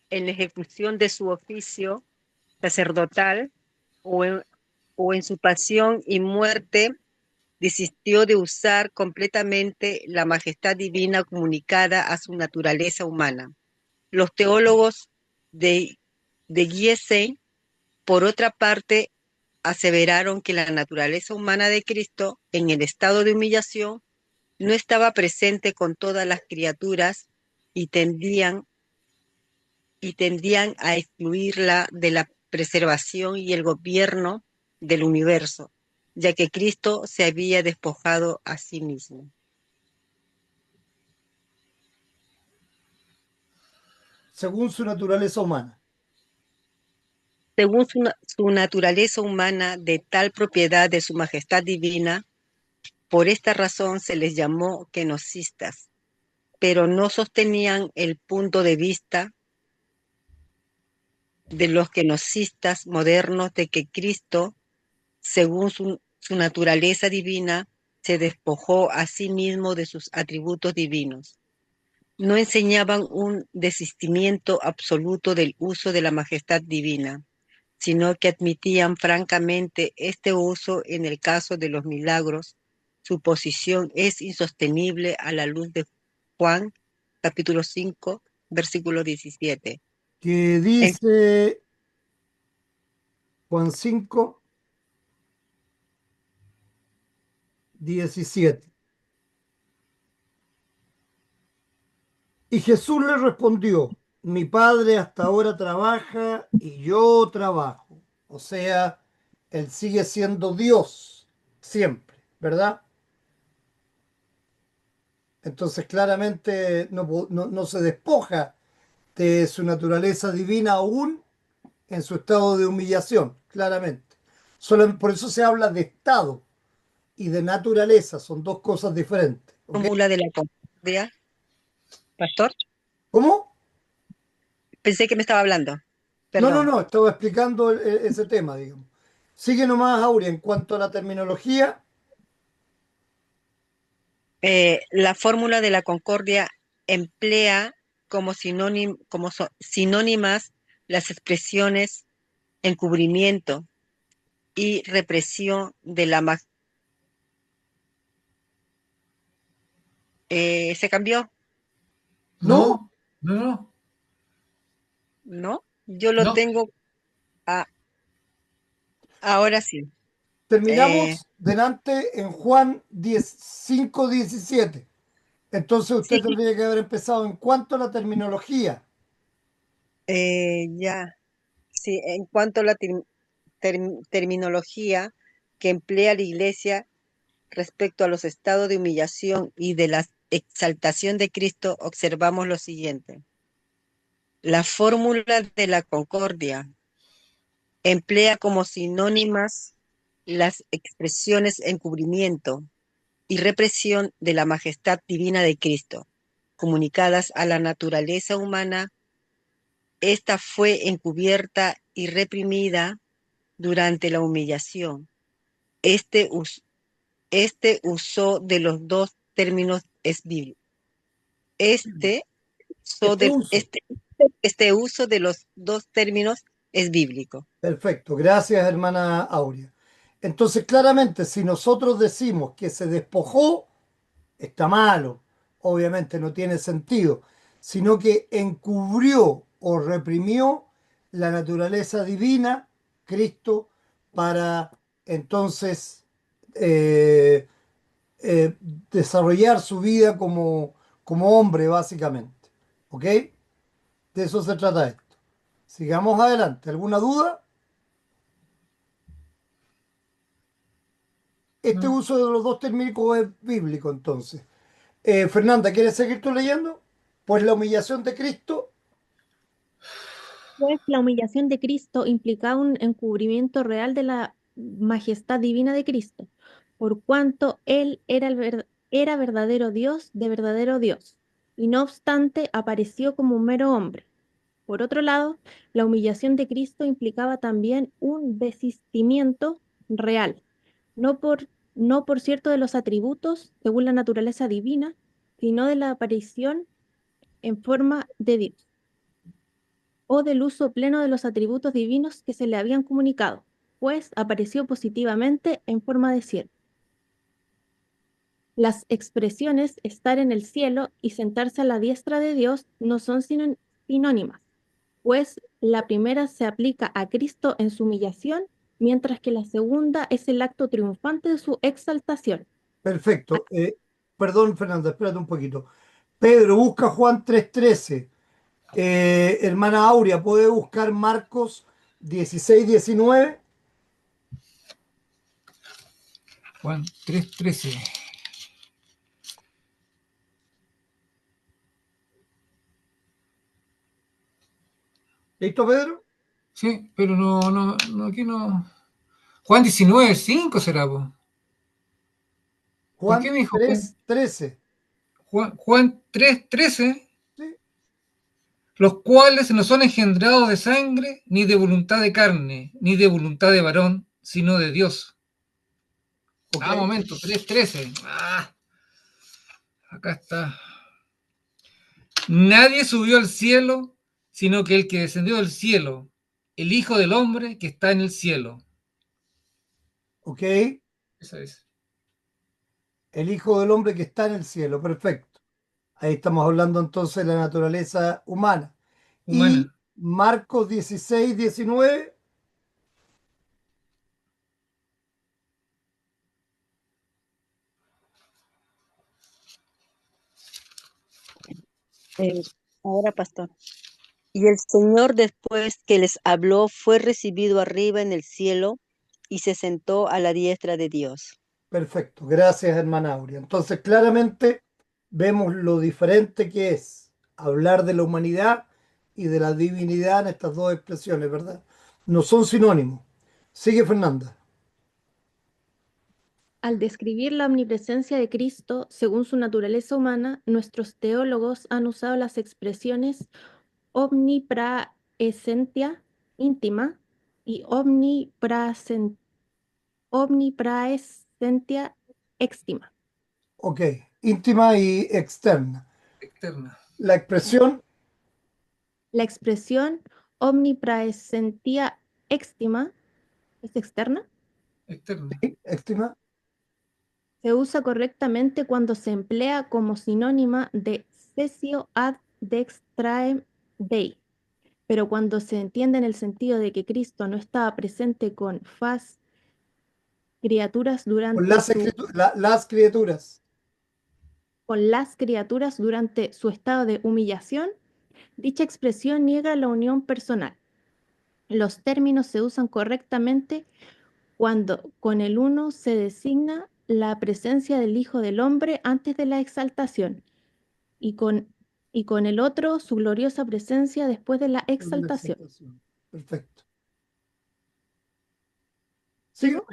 en la ejecución de su oficio sacerdotal o en su pasión y muerte, desistió de usar completamente la majestad divina comunicada a su naturaleza humana. Los teólogos de Giesen Por otra parte, aseveraron que la naturaleza humana de Cristo, en el estado de humillación, no estaba presente con todas las criaturas y tendían a excluirla de la preservación y el gobierno del universo, ya que Cristo se había despojado a sí mismo. Según su naturaleza humana. Según su naturaleza humana de tal propiedad de su majestad divina, por esta razón se les llamó gnosticistas, pero no sostenían el punto de vista de los gnosticistas modernos de que Cristo, según su naturaleza divina, se despojó a sí mismo de sus atributos divinos. No enseñaban un desistimiento absoluto del uso de la majestad divina, sino que admitían francamente este uso en el caso de los milagros. Su posición es insostenible a la luz de Juan, capítulo 5, versículo 17. Que dice Juan 5, 17. Y Jesús le respondió, mi Padre hasta ahora trabaja y yo trabajo. O sea, Él sigue siendo Dios siempre, ¿verdad? Entonces claramente no se despoja de su naturaleza divina aún en su estado de humillación, claramente. Solo por eso se habla de estado y de naturaleza, son dos cosas diferentes. ¿Ok? Fórmula de la concordia, pastor. ¿Cómo? Pensé que me estaba hablando. Perdón. No, estaba explicando ese tema, digamos. Sigue nomás, Aurea, en cuanto a la terminología. La fórmula de la concordia emplea como sinónimas las expresiones encubrimiento y represión de la ¿se cambió? ¿No? No. ¿No? Yo lo No. tengo ahora sí. Terminamos delante en Juan 5, 17. Entonces usted Sí, tendría que haber empezado en cuanto a la terminología. ya. Sí, en cuanto a la terminología que emplea la Iglesia respecto a los estados de humillación y de la exaltación de Cristo, observamos lo siguiente. La fórmula de la concordia emplea como sinónimas las expresiones encubrimiento y represión de la majestad divina de Cristo, comunicadas a la naturaleza humana. Esta fue encubierta y reprimida durante la humillación. Este uso de los dos términos es bíblico. Este uso de los dos términos es bíblico. Perfecto, gracias hermana Aurea. Entonces, claramente, si nosotros decimos que se despojó, está malo, obviamente no tiene sentido, sino que encubrió o reprimió la naturaleza divina, Cristo, para entonces eh, eh, desarrollar su vida como hombre, básicamente. ¿Ok? De eso se trata esto. Sigamos adelante. ¿Alguna duda? Este No. uso de los dos términos es bíblico, entonces. Fernanda, ¿quieres seguir tú leyendo? Pues la humillación de Cristo. Pues la humillación de Cristo implicaba un encubrimiento real de la majestad divina de Cristo, por cuanto Él era verdadero Dios de verdadero Dios, y no obstante apareció como un mero hombre. Por otro lado, la humillación de Cristo implicaba también un desistimiento real, no por cierto de los atributos según la naturaleza divina, sino de la aparición en forma de Dios o del uso pleno de los atributos divinos que se le habían comunicado, pues apareció positivamente en forma de siervo. Las expresiones estar en el cielo y sentarse a la diestra de Dios no son sinónimas, pues la primera se aplica a Cristo en su humillación, mientras que la segunda es el acto triunfante de su exaltación. Perfecto. Perdón, Fernanda, espérate un poquito. Pedro, busca Juan 3:13. Hermana Aurea, ¿puede buscar Marcos 16:19? Juan 3:13. ¿Listo, Pedro? Sí, pero no, aquí no. Juan 19:5 será, po. ¿Por qué Juan me dijo 3:13. Juan 3:13? ¿Sí? Los cuales no son engendrados de sangre, ni de voluntad de carne, ni de voluntad de varón, sino de Dios. Ok. Momento, 3:13. Acá está. Nadie subió al cielo, sino que el que descendió del cielo, el Hijo del Hombre que está en el cielo. Ok. Esa es. El Hijo del Hombre que está en el cielo. Perfecto. Ahí estamos hablando entonces de la naturaleza humana. Y Humana. Marcos 16:19. Eh, ahora, pastor. Y el Señor, después que les habló, fue recibido arriba en el cielo y se sentó a la diestra de Dios. Perfecto. Gracias, hermana Aurea. Entonces, claramente vemos lo diferente que es hablar de la humanidad y de la divinidad en estas dos expresiones, ¿verdad? No son sinónimos. Sigue, Fernanda. Al describir la omnipresencia de Cristo según su naturaleza humana, nuestros teólogos han usado las expresiones omnipraesentia íntima y omnipraesentia extima. Ok. Íntima y externa. Externa. La expresión, La expresión omnipraesentia extima es externa. Externa. extima. Se usa correctamente cuando se emplea como sinónima de cessio ad dextraem Dei, pero cuando se entiende en el sentido de que Cristo no estaba presente con faz criaturas Con durante las, su las criaturas. con las criaturas durante su estado de humillación, dicha expresión niega la unión personal. Los términos se usan correctamente cuando con el uno se designa la presencia del Hijo del Hombre antes de la exaltación y con el otro su gloriosa presencia después de la Con la exaltación. exaltación. Perfecto. Sigue. ¿Sigo?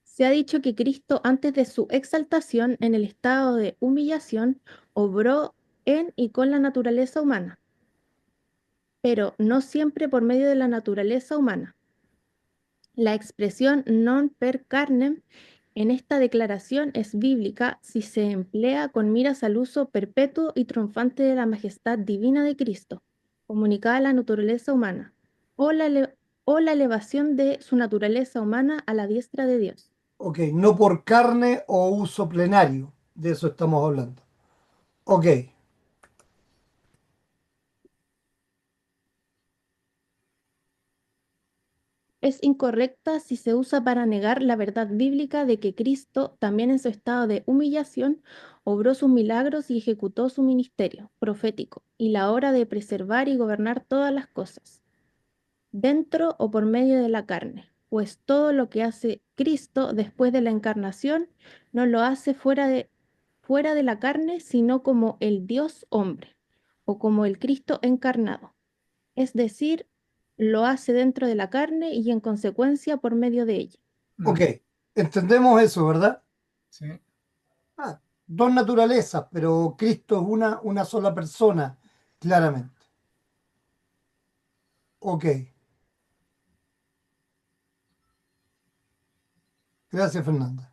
Se ha dicho que Cristo antes de su exaltación en el estado de humillación obró en y con la naturaleza humana, pero no siempre por medio de la naturaleza humana. La expresión non per carnem en esta declaración es bíblica si se emplea con miras al uso perpetuo y triunfante de la majestad divina de Cristo, comunicada a la naturaleza humana, o la elevación de su naturaleza humana a la diestra de Dios. Ok, no por carne o uso plenario. De eso estamos hablando. Ok. Es incorrecta si se usa para negar la verdad bíblica de que Cristo, también en su estado de humillación, obró sus milagros y ejecutó su ministerio profético y la obra de preservar y gobernar todas las cosas, dentro o por medio de la carne, pues todo lo que hace Cristo después de la encarnación no lo hace fuera de la carne, sino como el Dios hombre o como el Cristo encarnado. Es decir, lo hace dentro de la carne y en consecuencia por medio de ella. Ok. Entendemos eso, ¿verdad? Sí. Dos naturalezas, pero Cristo es una sola persona, claramente. Ok. Gracias, Fernanda.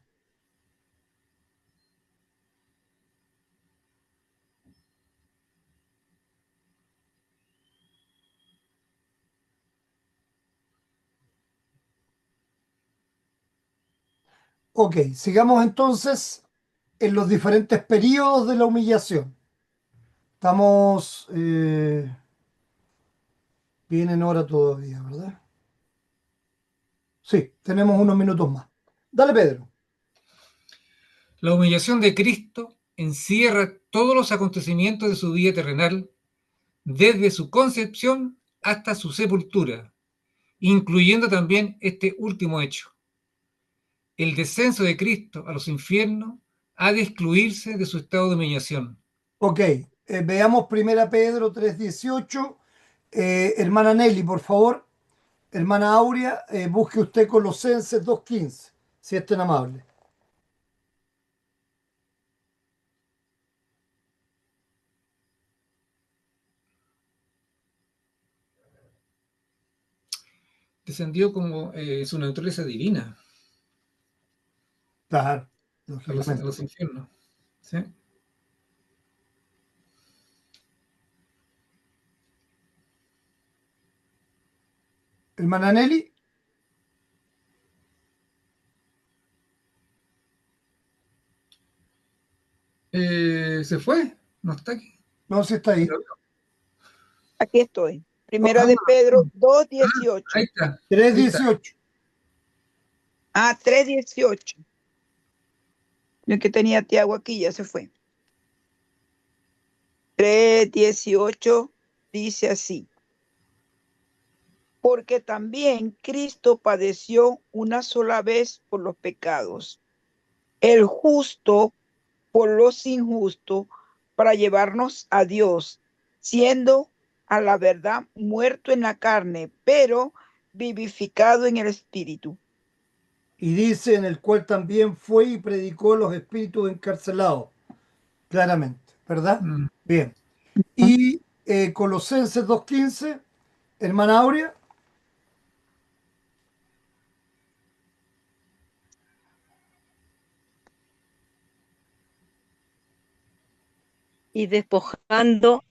Ok, sigamos entonces en los diferentes periodos de la humillación. Estamos Vienen hora todavía, ¿verdad? Sí, tenemos unos minutos más. Dale, Pedro. La humillación de Cristo encierra todos los acontecimientos de su vida terrenal, desde su concepción hasta su sepultura, incluyendo también este último hecho. El descenso de Cristo a los infiernos ha de excluirse de su estado de humillación. Ok, veamos primera Pedro 3:18. Hermana Nelly, por favor. Hermana Aurea, busque usted Colosenses 2:15, si es tan amable. Descendió como su naturaleza divina Claro, a lógicamente. los infiernos. ¿Sí? Hermana Nelly, ¿Se fue? ¿No está aquí? no sé si está ahí. Aquí estoy. Primera Ah, de Pedro ahí 2:18. está. Ahí está. 3:18. 3:18. El que tenía Tiago aquí ya se fue. 3:18 dice así. Porque también Cristo padeció una sola vez por los pecados, el justo por los injustos, para llevarnos a Dios, siendo a la verdad muerto en la carne, pero vivificado en el espíritu. Y dice, en el cual también fue y predicó a los espíritus encarcelados, claramente, ¿verdad? Mm. Bien. Y Colosenses 2:15, hermana Aurea. Y despojando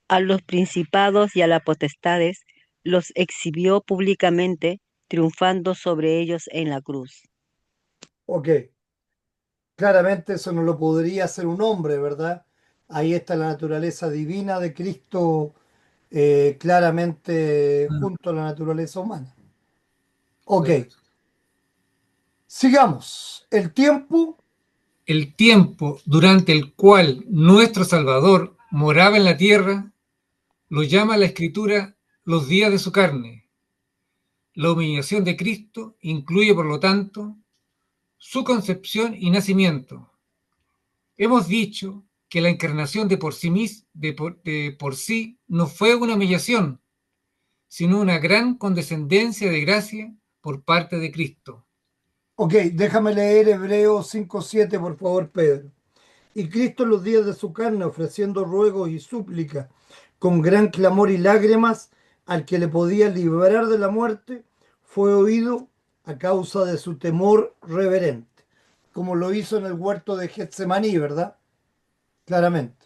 a los principados y a las potestades, los exhibió públicamente, triunfando sobre ellos en la cruz. Ok. Claramente eso no lo podría hacer un hombre, ¿verdad? Ahí está la naturaleza divina de Cristo, claramente Mm. junto a la naturaleza humana. Ok, Correcto. sigamos. El tiempo, El tiempo durante el cual nuestro Salvador moraba en la tierra lo llama la Escritura los días de su carne. La humillación de Cristo incluye, por lo tanto, su concepción y nacimiento. Hemos dicho que la encarnación de por sí no fue una humillación, sino una gran condescendencia de gracia por parte de Cristo. ok, déjame leer Hebreos 5:7, por favor, Pedro. Y Cristo en los días de su carne, ofreciendo ruegos y súplicas, con gran clamor y lágrimas, al que le podía librar de la muerte, fue oído a causa de su temor reverente, como lo hizo en el huerto de Getsemaní, ¿verdad? Claramente.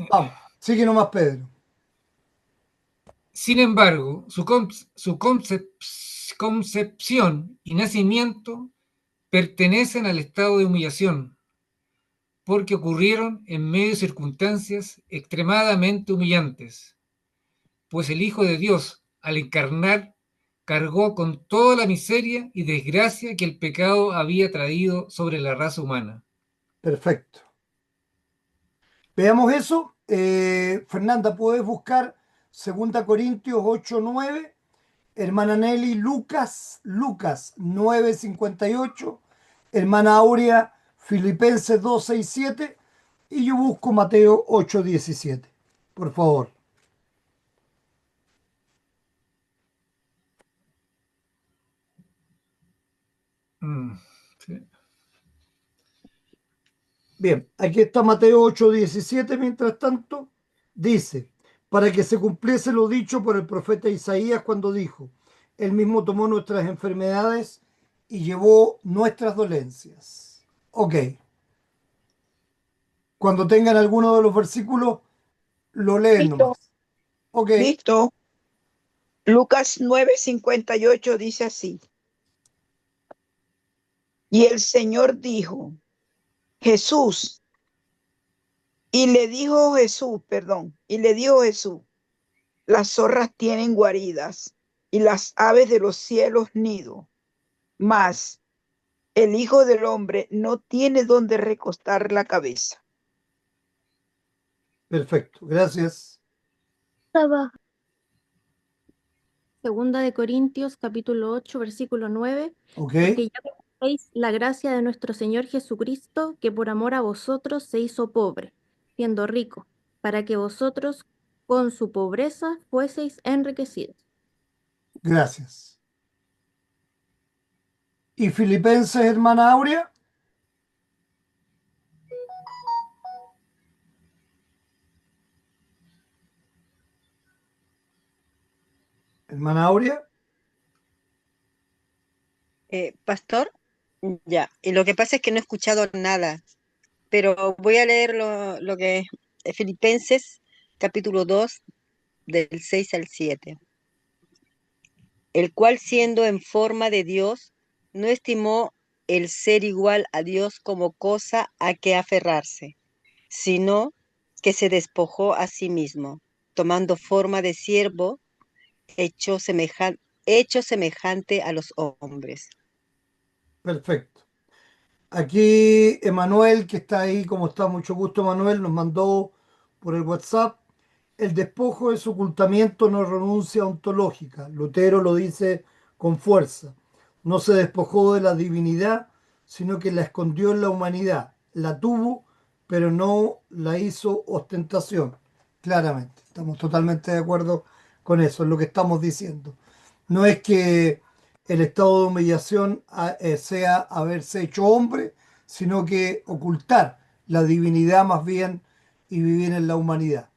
Vamos, sigue nomás, Pedro. Sin embargo, su concepción y nacimiento pertenecen al estado de humillación, porque ocurrieron en medio de circunstancias extremadamente humillantes, pues el Hijo de Dios, al encarnar, cargó con toda la miseria y desgracia que el pecado había traído sobre la raza humana. Perfecto. Veamos eso. Fernanda, ¿puedes buscar 2 Corintios 8:9? Hermana Nelly, Lucas 9:58. Hermana Aurea, Filipenses 2:6-7. Y yo busco Mateo 8:17. Por favor. Sí. Bien, aquí está Mateo 8:17. Mientras tanto, dice, para que se cumpliese lo dicho por el profeta Isaías cuando dijo, él mismo tomó nuestras enfermedades y llevó nuestras dolencias. Ok. Cuando tengan alguno de los versículos, lo leen Listo, nomás. Ok. listo. Lucas 9:58 dice así. Y el Señor dijo, y le dijo Jesús, las zorras tienen guaridas y las aves de los cielos nido, mas el Hijo del Hombre no tiene donde recostar la cabeza. Perfecto, gracias. Estaba. Segunda de Corintios, capítulo 8, versículo 9. Ok, Porque ya conocéis la gracia de nuestro Señor Jesucristo, que por amor a vosotros se hizo pobre, siendo rico, para que vosotros con su pobreza fueseis enriquecidos. gracias. ¿Y Filipenses, hermana Aurea? Hermana Aurea. Pastor, ya. Y lo que pasa es que no he escuchado nada, pero voy a leer lo que es Filipenses, capítulo 2, del 6 al 7. El cual siendo en forma de Dios, no estimó el ser igual a Dios como cosa a que aferrarse, sino que se despojó a sí mismo, tomando forma de siervo, hecho semejante a los hombres. Perfecto. Aquí Emanuel, que está ahí, como está, mucho gusto, Emanuel, nos mandó por el WhatsApp. El despojo es ocultamiento, no renuncia ontológica. Lutero lo dice con fuerza. No se despojó de la divinidad, sino que la escondió en la humanidad. La tuvo, pero no la hizo ostentación. Claramente, estamos totalmente de acuerdo con eso, es lo que estamos diciendo. No es que el estado de humillación sea haberse hecho hombre, sino que ocultar la divinidad más bien y vivir en la humanidad.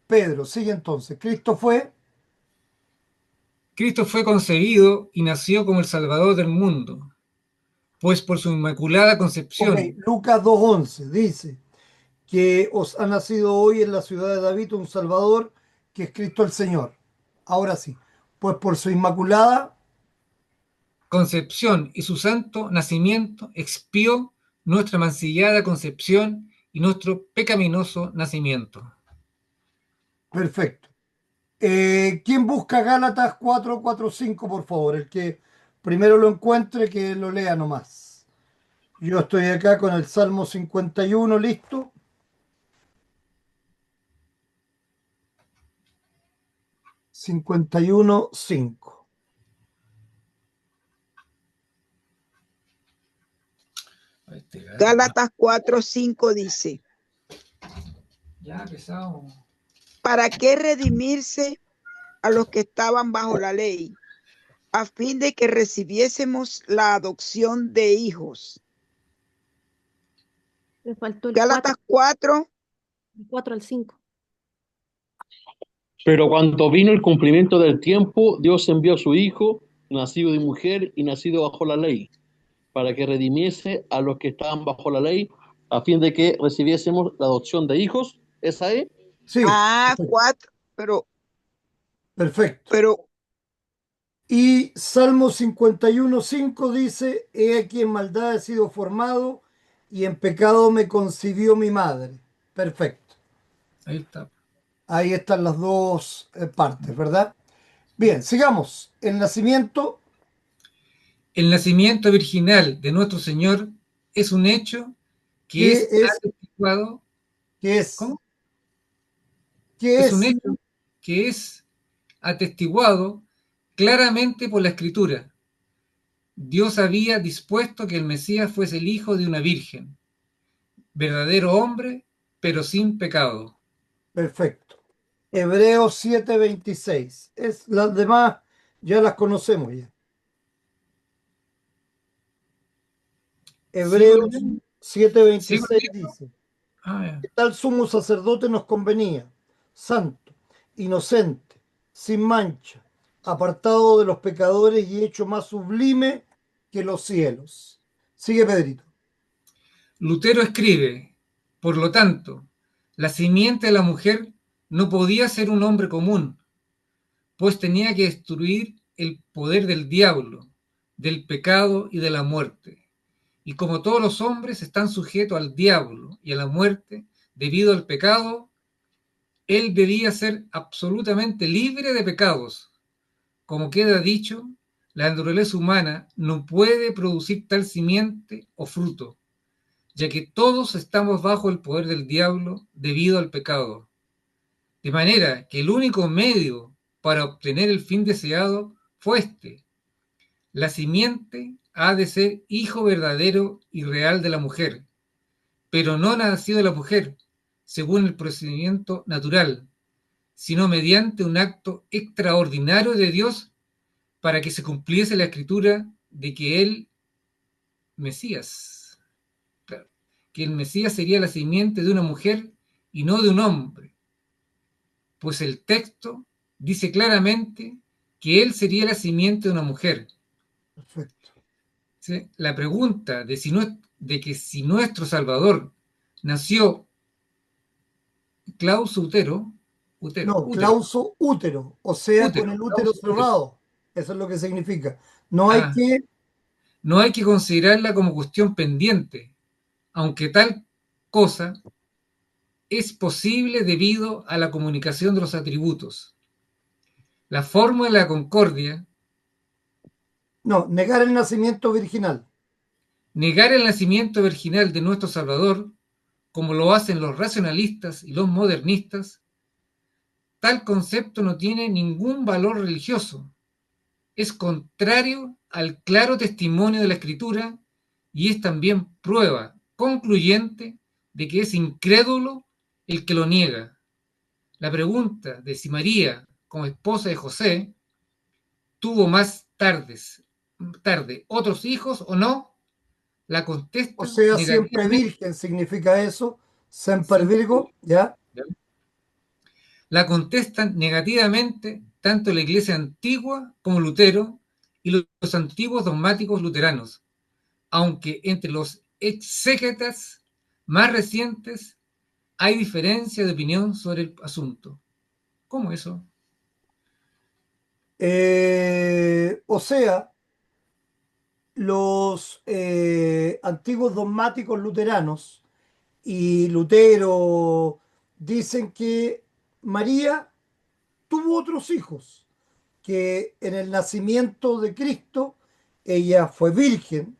Pedro, sigue entonces. Cristo fue concebido y nació como el Salvador del mundo, pues por su inmaculada concepción. Lucas 2:11 dice que os ha nacido hoy en la ciudad de David un Salvador, que es Cristo el Señor. Ahora sí, pues por su inmaculada, Concepción y su santo nacimiento expió nuestra mancillada concepción y nuestro pecaminoso nacimiento. perfecto. ¿Quién busca Gálatas 4:4-5, por favor? El que primero lo encuentre, que lo lea nomás. Yo estoy acá con el Salmo 51, listo. 51:5. Gálatas 4:5 dice, Ya, pesado. ¿para qué redimirse a los que estaban bajo la ley, a fin de que recibiésemos la adopción de hijos? Le faltó el Gálatas 4, 4, el 4 al 5. Pero cuando vino el cumplimiento del tiempo, Dios envió a su Hijo, nacido de mujer y nacido bajo la ley, para que redimiese a los que estaban bajo la ley, a fin de que recibiésemos la adopción de hijos. ¿Esa es? Sí, 4, perfecto. pero Y Salmo 51:5 dice, he aquí en maldad he sido formado y en pecado me concibió mi madre. Perfecto. Ahí está. Ahí están las dos partes, ¿verdad? Bien, sigamos. El nacimiento, El nacimiento virginal de nuestro Señor es un hecho que ¿qué es es? atestiguado. ¿Qué es? ¿Cómo? ¿Qué Es un es? hecho que es atestiguado claramente por la Escritura. Dios había dispuesto que el Mesías fuese el hijo de una virgen, verdadero hombre, pero sin pecado. Perfecto. Hebreos 7:26. Las demás ya las conocemos ya. ¿Sigo Hebreos leyendo? 7:26 dice, Ya. tal sumo sacerdote nos convenía, santo, inocente, sin mancha, apartado de los pecadores y hecho más sublime que los cielos. Sigue Pedrito. Lutero escribe, por lo tanto, la simiente de la mujer no podía ser un hombre común, pues tenía que destruir el poder del diablo, del pecado y de la muerte. Y como todos los hombres están sujetos al diablo y a la muerte debido al pecado, él debía ser absolutamente libre de pecados. Como queda dicho, la naturaleza humana no puede producir tal simiente o fruto, ya que todos estamos bajo el poder del diablo debido al pecado. De manera que el único medio para obtener el fin deseado fue este. La simiente ha de ser hijo verdadero y real de la mujer, pero no nacido de la mujer, según el procedimiento natural, sino mediante un acto extraordinario de Dios para que se cumpliese la escritura de que el Mesías, claro, que el Mesías sería la simiente de una mujer y no de un hombre, pues el texto dice claramente que él sería la simiente de una mujer. Perfecto. ¿Sí? La pregunta de que si nuestro Salvador nació clauso No, clauso útero, o sea, con el útero clauso útero. cerrado. Eso es lo que significa. No hay Ah, que, no hay que considerarla como cuestión pendiente, aunque tal cosa es posible debido a la comunicación de los atributos. La fórmula de la concordia, no, negar el nacimiento virginal. negar el nacimiento virginal de nuestro Salvador, como lo hacen los racionalistas y los modernistas, tal concepto no tiene ningún valor religioso. Es contrario al claro testimonio de la Escritura y es también prueba concluyente de que es incrédulo el que lo niega. La pregunta de si María, como esposa de José, tuvo más tarde otros hijos o no, la O contesta sea, siempre negativamente. virgen significa eso. Semper Virgo, ¿ya? La contestan negativamente tanto la Iglesia antigua como Lutero y los antiguos dogmáticos luteranos, aunque entre los exégetas más recientes hay diferencia de opinión sobre el asunto. ¿Cómo eso? O sea, los antiguos dogmáticos luteranos y Lutero dicen que María tuvo otros hijos, que en el nacimiento de Cristo ella fue virgen,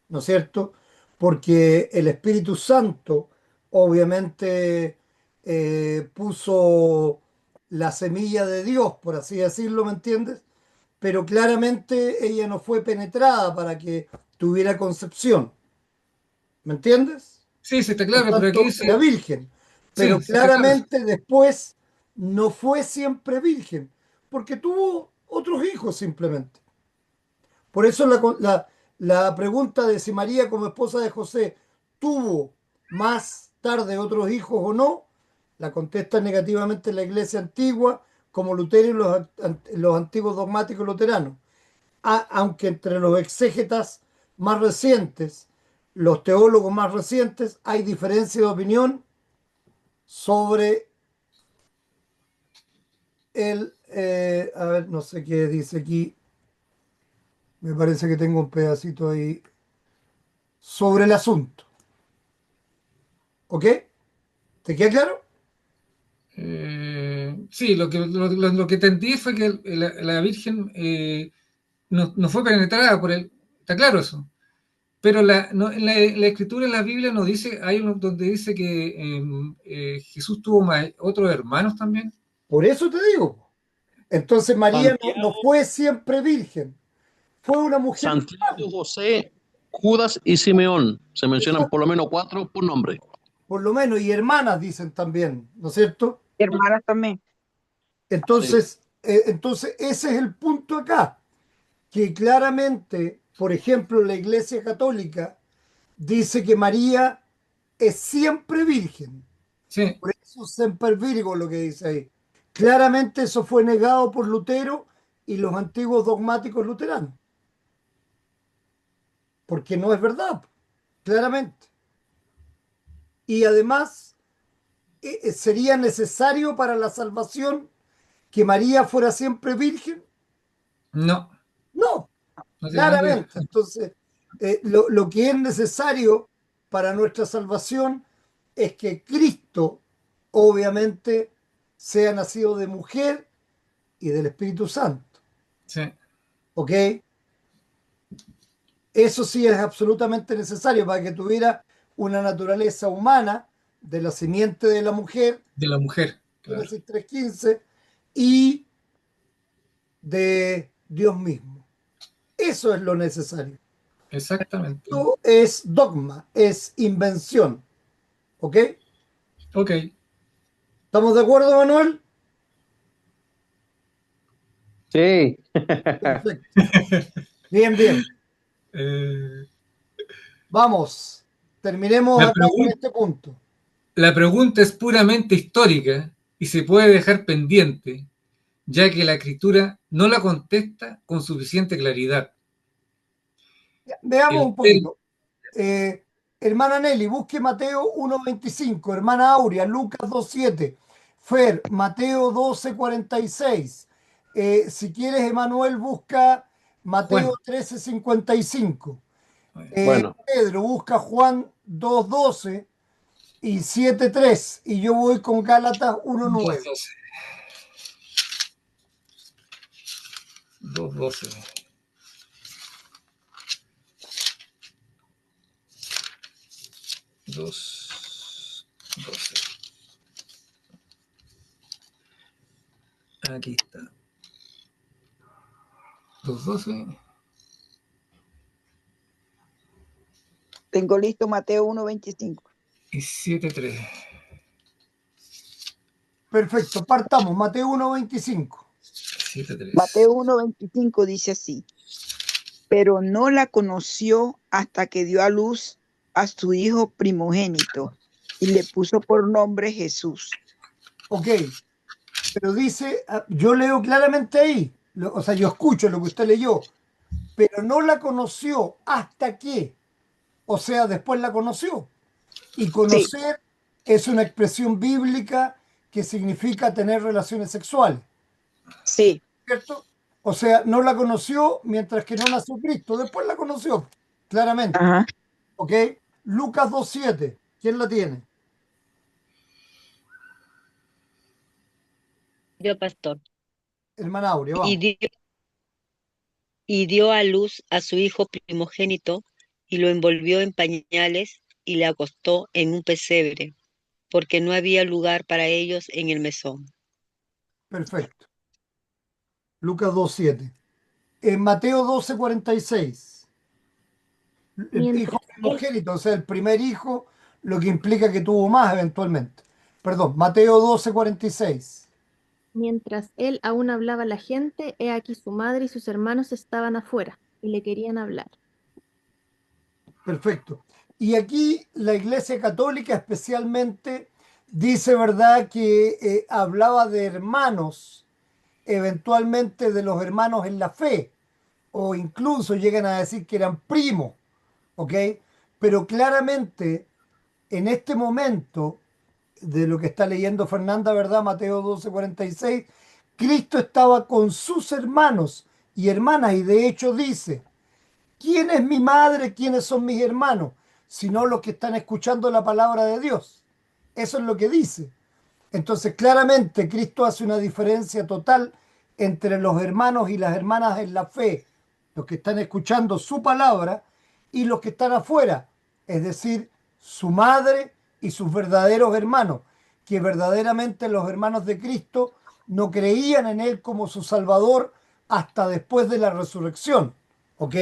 ¿no es cierto? Porque el Espíritu Santo obviamente puso la semilla de Dios, por así decirlo, ¿me entiendes? Pero claramente ella no fue penetrada para que tuviera concepción, ¿me entiendes? Sí, sí, está Por claro, pero aquí tanto, era dice, virgen, sí, pero sí está claro eso. claramente después no fue siempre virgen, porque tuvo otros hijos simplemente. Por eso la pregunta de si María como esposa de José tuvo más tarde otros hijos o no, la contesta negativamente la iglesia antigua, como Lutero y los antiguos dogmáticos luteranos. Aunque entre los exégetas más recientes, los teólogos más recientes, hay diferencia de opinión sobre a ver, no sé qué dice aquí, me parece que tengo un pedacito ahí, sobre el asunto. ¿Ok? ¿Te queda claro? Sí, lo que entendí fue que la Virgen no fue penetrada por él. Está claro eso. Pero en la escritura, en la Biblia, nos dice, hay uno donde dice que Jesús tuvo otros hermanos también. Por eso te digo. Entonces María no Santiago, fue siempre virgen, fue una mujer Santiago, normal. José, Judas y Simeón. Se mencionan por Exacto. lo menos 4 por nombre. Por lo menos, y hermanas dicen también, ¿no es cierto? Hermanas también. Sí. Entonces ese es el punto acá, que claramente, por ejemplo, la Iglesia Católica dice que María es siempre virgen. Sí, Por eso Semper Virgo lo que dice ahí. Claramente eso fue negado por Lutero y los antiguos dogmáticos luteranos, porque no es verdad, claramente. Y además sería necesario para la salvación que María fuera siempre virgen. no, No, no tiene nada que ver. claramente. Entonces, lo que es necesario para nuestra salvación es que Cristo, obviamente, sea nacido de mujer y del Espíritu Santo. Sí. ¿Ok? Eso sí es absolutamente necesario para que tuviera una naturaleza humana de la simiente de la mujer, De la mujer. Claro. Génesis 3:15, y de Dios mismo. Eso es lo necesario. Exactamente. Esto es dogma, es invención. ¿Ok? Ok. ¿Estamos de acuerdo, Manuel? Sí. Perfecto. Bien, bien. Eh, Vamos. Terminemos la, acá con pregun- este punto. la pregunta es puramente histórica y se puede dejar pendiente, ya que la escritura no la contesta con suficiente claridad. Veamos El un ter- poquito. Hermana Nelly, busque Mateo 1:25. Hermana Aurea, Lucas 2:7. Fer, Mateo 12:46. Si quieres, Emanuel, busca Mateo Juan. 13:55. Bueno, Pedro, busca Juan 2:12 y 7:3. Y yo voy con Gálatas 1:9. 2:12. 2:12. 2:12. Aquí está. 2:12 Tengo listo Mateo 1:25. y 7:3. Perfecto, partamos. Mateo 1:25. 7:3. Mateo 1:25 dice así: pero no la conoció hasta que dio a luz a su hijo primogénito y le puso por nombre Jesús. Ok, pero dice, yo leo claramente ahí, o sea, yo escucho lo que usted leyó, pero no la conoció hasta que, o sea, después la conoció. Y Sí, conocer es una expresión bíblica que significa tener relaciones sexuales, sí. ¿cierto? O sea, no la conoció mientras que no nació Cristo, después la conoció, claramente. Ajá. ¿Ok? Lucas 2:7, ¿quién la tiene? Yo, pastor. Hermana Aurea, Y vamos. dio a luz a su hijo primogénito y lo envolvió en pañales y le acostó en un pesebre, porque no había lugar para ellos en el mesón. Perfecto. Lucas 2:7. En Mateo 12:46, el hijo Mientras él, primogénito, o sea, el primer hijo, lo que implica que tuvo más eventualmente. Perdón, Mateo 12:46. mientras él aún hablaba a la gente, he aquí su madre y sus hermanos estaban afuera y le querían hablar. Perfecto. Y aquí la Iglesia Católica especialmente dice, ¿verdad?, que hablaba de hermanos, eventualmente de los hermanos en la fe, o incluso llegan a decir que eran primos, ¿ok? Pero claramente en este momento de lo que está leyendo Fernanda, ¿verdad? Mateo 12:46, Cristo estaba con sus hermanos y hermanas y de hecho dice, ¿quién es mi madre? ¿Quiénes son mis hermanos? Sino los que están escuchando la palabra de Dios. Eso es lo que dice. Entonces, claramente, Cristo hace una diferencia total entre los hermanos y las hermanas en la fe, los que están escuchando su palabra y los que están afuera, es decir, su madre y sus verdaderos hermanos, que verdaderamente los hermanos de Cristo no creían en Él como su Salvador hasta después de la resurrección, ¿ok?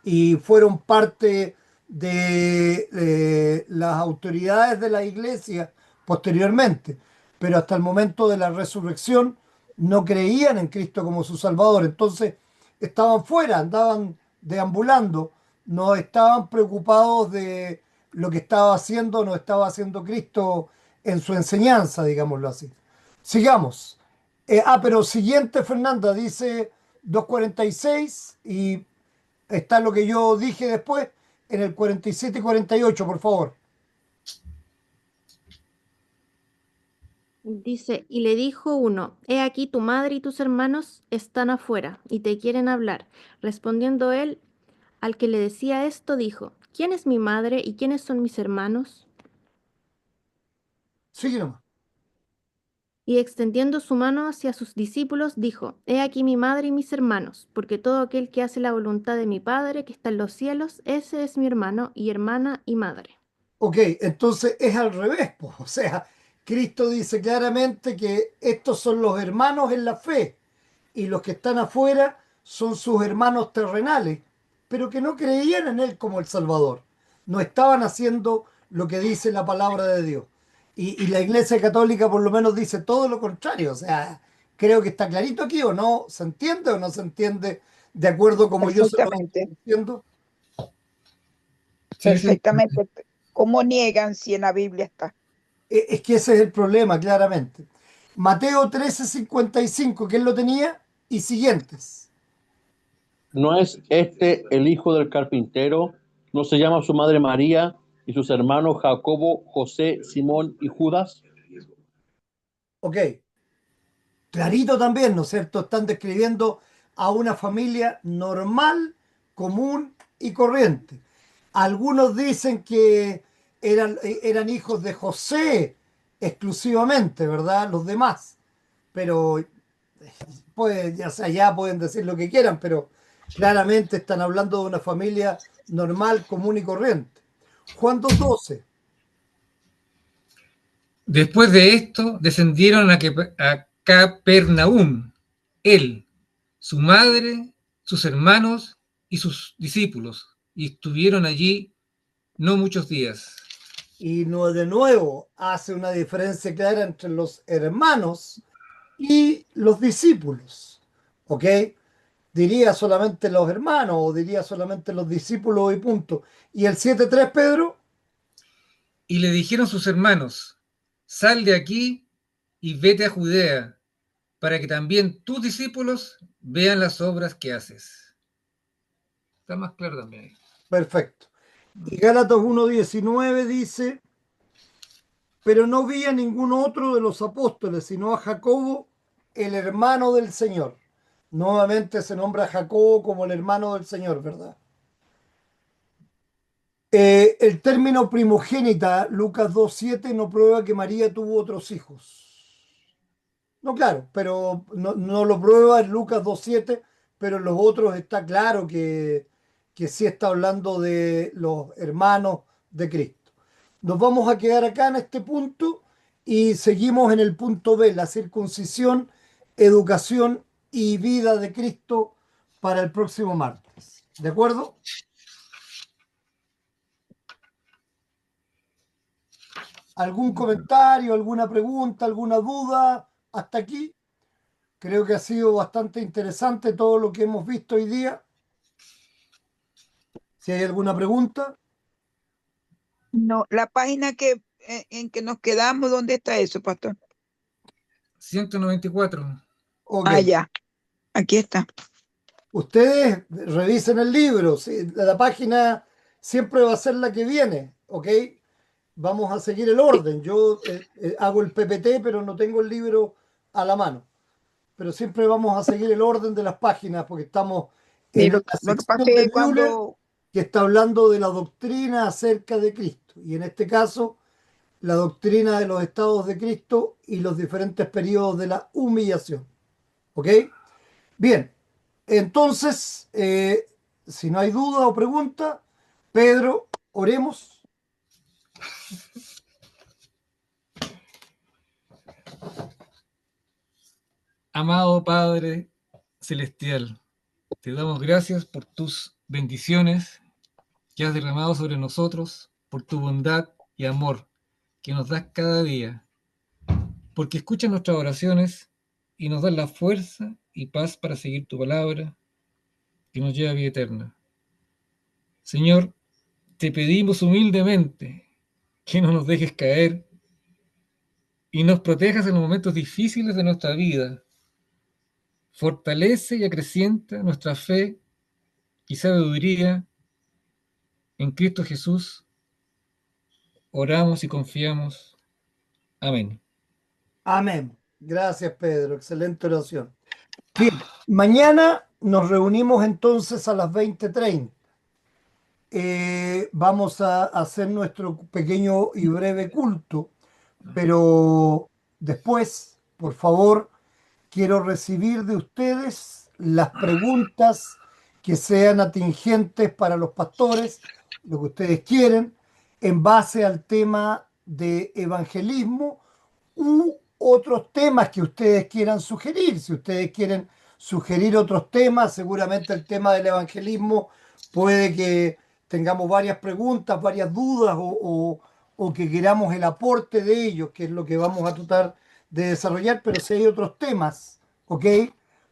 Y fueron parte de las autoridades de la iglesia posteriormente, pero hasta el momento de la resurrección no creían en Cristo como su Salvador. Entonces estaban fuera, andaban deambulando, no estaban preocupados de lo que estaba haciendo o no estaba haciendo Cristo en su enseñanza, digámoslo así. Sigamos. Pero siguiente, Fernanda, dice 2:46 y está lo que yo dije después en el 47 y 48, por favor. Dice, y le dijo uno, he aquí tu madre y tus hermanos están afuera y te quieren hablar. Respondiendo él, al que le decía esto, dijo, ¿quién es mi madre y quiénes son mis hermanos? Sigue nomás. Y extendiendo su mano hacia sus discípulos, dijo, He aquí mi madre y mis hermanos, porque todo aquel que hace la voluntad de mi Padre que está en los cielos, ese es mi hermano y hermana y madre. Ok, entonces es al revés, pues. O sea, Cristo dice claramente que estos son los hermanos en la fe y los que están afuera son sus hermanos terrenales, pero que no creían en Él como el Salvador. No estaban haciendo lo que dice la palabra de Dios. Y la Iglesia Católica por lo menos dice todo lo contrario. O sea, creo que está clarito aquí o no, ¿se entiende o no se entiende de acuerdo como yo se lo Perfectamente, estoy diciendo? Sí, sí. perfectamente. ¿Cómo niegan si en la Biblia está? Es que ese es el problema, claramente. Mateo 13:55, ¿quién lo tenía? Y siguientes. ¿No es este el hijo del carpintero? ¿No se llama su madre María y sus hermanos Jacobo, José, Simón y Judas? Ok, clarito también, ¿no es cierto? Están describiendo a una familia normal, común y corriente. Algunos dicen que eran hijos de José exclusivamente, ¿verdad? Los demás. Pero pues ya sea, ya pueden decir lo que quieran, pero claramente están hablando de una familia normal, común y corriente. Juan 2:12. Después de esto, descendieron a Capernaum, él, su madre, sus hermanos y sus discípulos, y estuvieron allí no muchos días. Y no, de nuevo hace una diferencia clara entre los hermanos y los discípulos. ¿Ok? Diría solamente los hermanos o diría solamente los discípulos y punto. Y el 7:3, Pedro. Y le dijeron sus hermanos, sal de aquí y vete a Judea, para que también tus discípulos vean las obras que haces. Está más claro también ahí. Perfecto. Y Gálatas 1:19 dice, pero no vi a ningún otro de los apóstoles, sino a Jacobo, el hermano del Señor. Nuevamente se nombra a Jacobo como el hermano del Señor, ¿verdad? El término primogénita, Lucas 2:7, no prueba que María tuvo otros hijos. No, claro, pero no lo prueba en Lucas 2:7, pero en los otros está claro que sí está hablando de los hermanos de Cristo. Nos vamos a quedar acá en este punto y seguimos en el punto B, la circuncisión, educación y vida de Cristo para el próximo martes. ¿De acuerdo? ¿Algún comentario, alguna pregunta, alguna duda hasta aquí? Creo que ha sido bastante interesante todo lo que hemos visto hoy día. Si hay alguna pregunta. No, la página en que nos quedamos, ¿dónde está eso, pastor? 194. Ok. Ah, ya, aquí está. Ustedes revisen el libro. Sí, la página siempre va a ser la que viene. Ok. Vamos a seguir el orden. Yo hago el PPT, pero no tengo el libro a la mano. Pero siempre vamos a seguir el orden de las páginas porque estamos Sí, en una lo que pasa sección es de que Müller cuando que está hablando de la doctrina acerca de Cristo. Y en este caso, la doctrina de los estados de Cristo y los diferentes periodos de la humillación. ¿Ok? Bien, entonces, si no hay duda o pregunta, Pedro, oremos. Amado Padre Celestial, te damos gracias por tus bendiciones que has derramado sobre nosotros, por tu bondad y amor que nos das cada día, porque escuchas nuestras oraciones y nos das la fuerza y paz para seguir tu palabra que nos lleva a vida eterna. Señor, te pedimos humildemente que no nos dejes caer y nos protejas en los momentos difíciles de nuestra vida. Fortalece y acrecienta nuestra fe y sabiduría en Cristo Jesús. Oramos y confiamos. Amén. Amén. Gracias, Pedro. Excelente oración. Bien, mañana nos reunimos entonces a las 20:30. Vamos a hacer nuestro pequeño y breve culto, pero después por favor, quiero recibir de ustedes las preguntas que sean atingentes para los pastores, lo que ustedes quieren, en base al tema de evangelismo u otros temas que ustedes quieran sugerir. Si ustedes quieren sugerir otros temas, seguramente el tema del evangelismo puede que tengamos varias preguntas, varias dudas o que queramos el aporte de ellos, que es lo que vamos a tratar de desarrollar, pero si hay otros temas, ¿ok?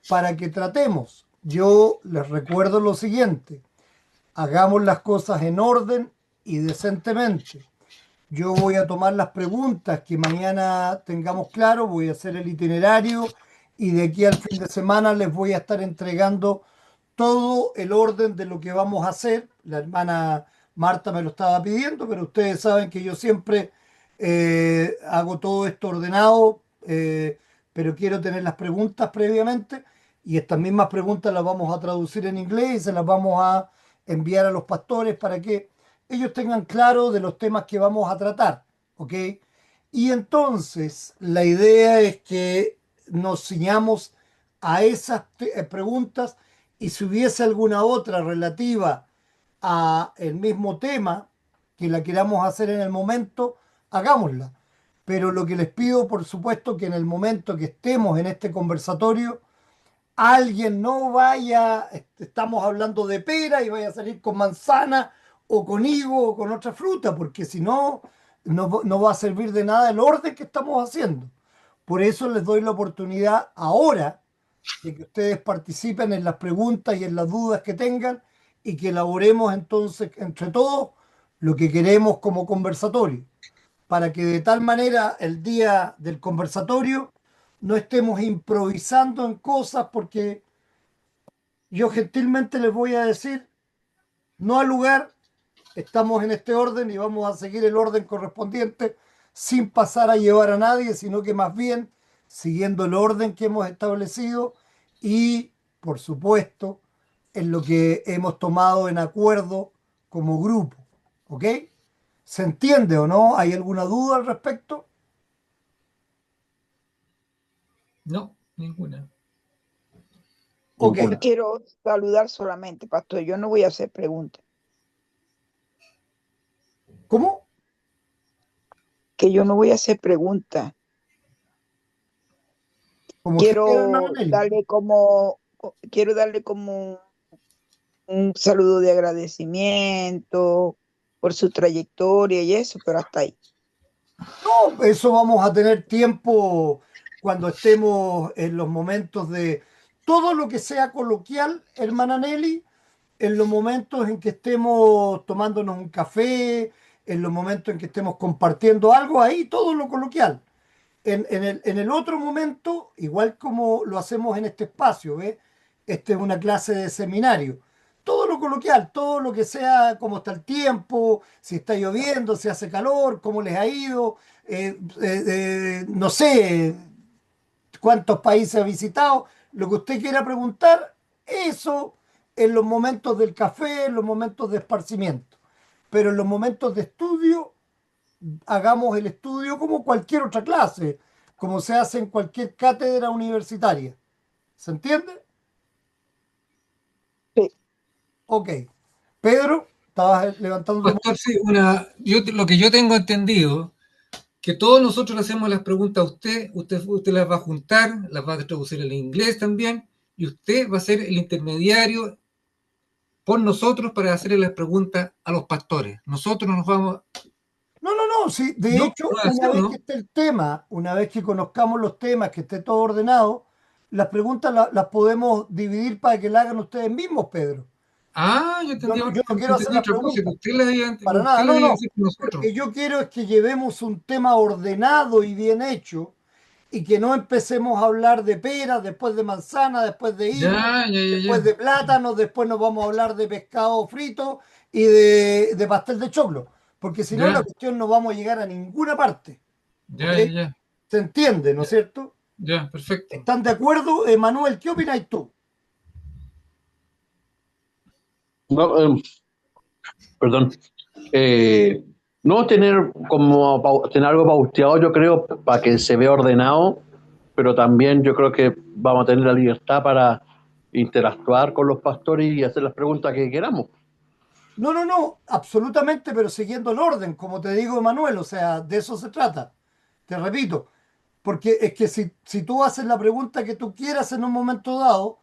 Para que tratemos. Yo les recuerdo lo siguiente, hagamos las cosas en orden y decentemente. Yo voy a tomar las preguntas que mañana tengamos claro, voy a hacer el itinerario y de aquí al fin de semana les voy a estar entregando todo el orden de lo que vamos a hacer. La hermana Marta me lo estaba pidiendo, pero ustedes saben que yo siempre hago todo esto ordenado, pero quiero tener las preguntas previamente y estas mismas preguntas las vamos a traducir en inglés y se las vamos a enviar a los pastores para que ellos tengan claro de los temas que vamos a tratar, ¿ok? Y entonces la idea es que nos ciñamos a esas preguntas y si hubiese alguna otra relativa a el mismo tema que la queramos hacer en el momento, hagámosla. Pero lo que les pido, por supuesto, que en el momento que estemos en este conversatorio, alguien no vaya, estamos hablando de pera y vaya a salir con manzana o con higo o con otra fruta, porque si no, no va a servir de nada el orden que estamos haciendo. Por eso les doy la oportunidad ahora de que ustedes participen en las preguntas y en las dudas que tengan y que elaboremos entonces entre todos lo que queremos como conversatorio, para que de tal manera el día del conversatorio no estemos improvisando en cosas, porque yo gentilmente les voy a decir, no al lugar, estamos en este orden y vamos a seguir el orden correspondiente sin pasar a llevar a nadie, sino que más bien siguiendo el orden que hemos establecido y, por supuesto, en lo que hemos tomado en acuerdo como grupo. ¿Ok? ¿Se entiende o no? ¿Hay alguna duda al respecto? No, ninguna. Ok. Yo quiero saludar solamente, pastor. Yo no voy a hacer preguntas. ¿Cómo? Que yo no voy a hacer preguntas. Como usted quiera, Quiero hermana Nelly. quiero darle como un saludo de agradecimiento por su trayectoria y eso, pero hasta ahí. No, eso vamos a tener tiempo cuando estemos en los momentos de todo lo que sea coloquial, hermana Nelly, en los momentos en que estemos tomándonos un café, en los momentos en que estemos compartiendo algo, ahí todo lo coloquial. En el otro momento, igual como lo hacemos en este espacio, ¿ves? Este es una clase de seminario. Todo lo coloquial, todo lo que sea, cómo está el tiempo, si está lloviendo, si hace calor, cómo les ha ido, no sé cuántos países ha visitado, lo que usted quiera preguntar, eso en los momentos del café, en los momentos de esparcimiento. Pero en los momentos de estudio, hagamos el estudio como cualquier otra clase, como se hace en cualquier cátedra universitaria. ¿Se entiende? Sí. Ok. Pedro, estabas levantando tu mano. Pastor, sí, lo que yo tengo entendido, que todos nosotros le hacemos las preguntas a usted las va a juntar, las va a traducir al inglés también, y usted va a ser el intermediario por nosotros para hacerle las preguntas a los pastores. Nosotros nos vamos... No, sí, de No, hecho, no es una así, vez ¿no? que esté el tema, una vez que conozcamos los temas, que esté todo ordenado, las preguntas las podemos dividir para que las hagan ustedes mismos, Pedro. Ah, yo Yo, entendí, yo no quiero hacer las otra cosa, que preguntas, usted las iba, para nada, no, a no. hacer con Lo nosotros. que yo quiero es que llevemos un tema ordenado y bien hecho y que no empecemos a hablar de peras, después de manzana, después de higo, después de plátano, después nos vamos a hablar de pescado frito y de pastel de choclo, porque si no la cuestión no vamos a llegar a ninguna parte. ¿Ok? ¿Se entiende, no es cierto? Ya, perfecto. ¿Están de acuerdo? Manuel, ¿qué opinas tú? No, perdón. No tener tener algo pauteado, yo creo, para que se vea ordenado pero también yo creo que vamos a tener la libertad para interactuar con los pastores y hacer las preguntas que queramos. No, no, no, absolutamente, pero siguiendo el orden, como te digo, Manuel, o sea, de eso se trata. Te repito, porque es que si tú haces la pregunta que tú quieras en un momento dado,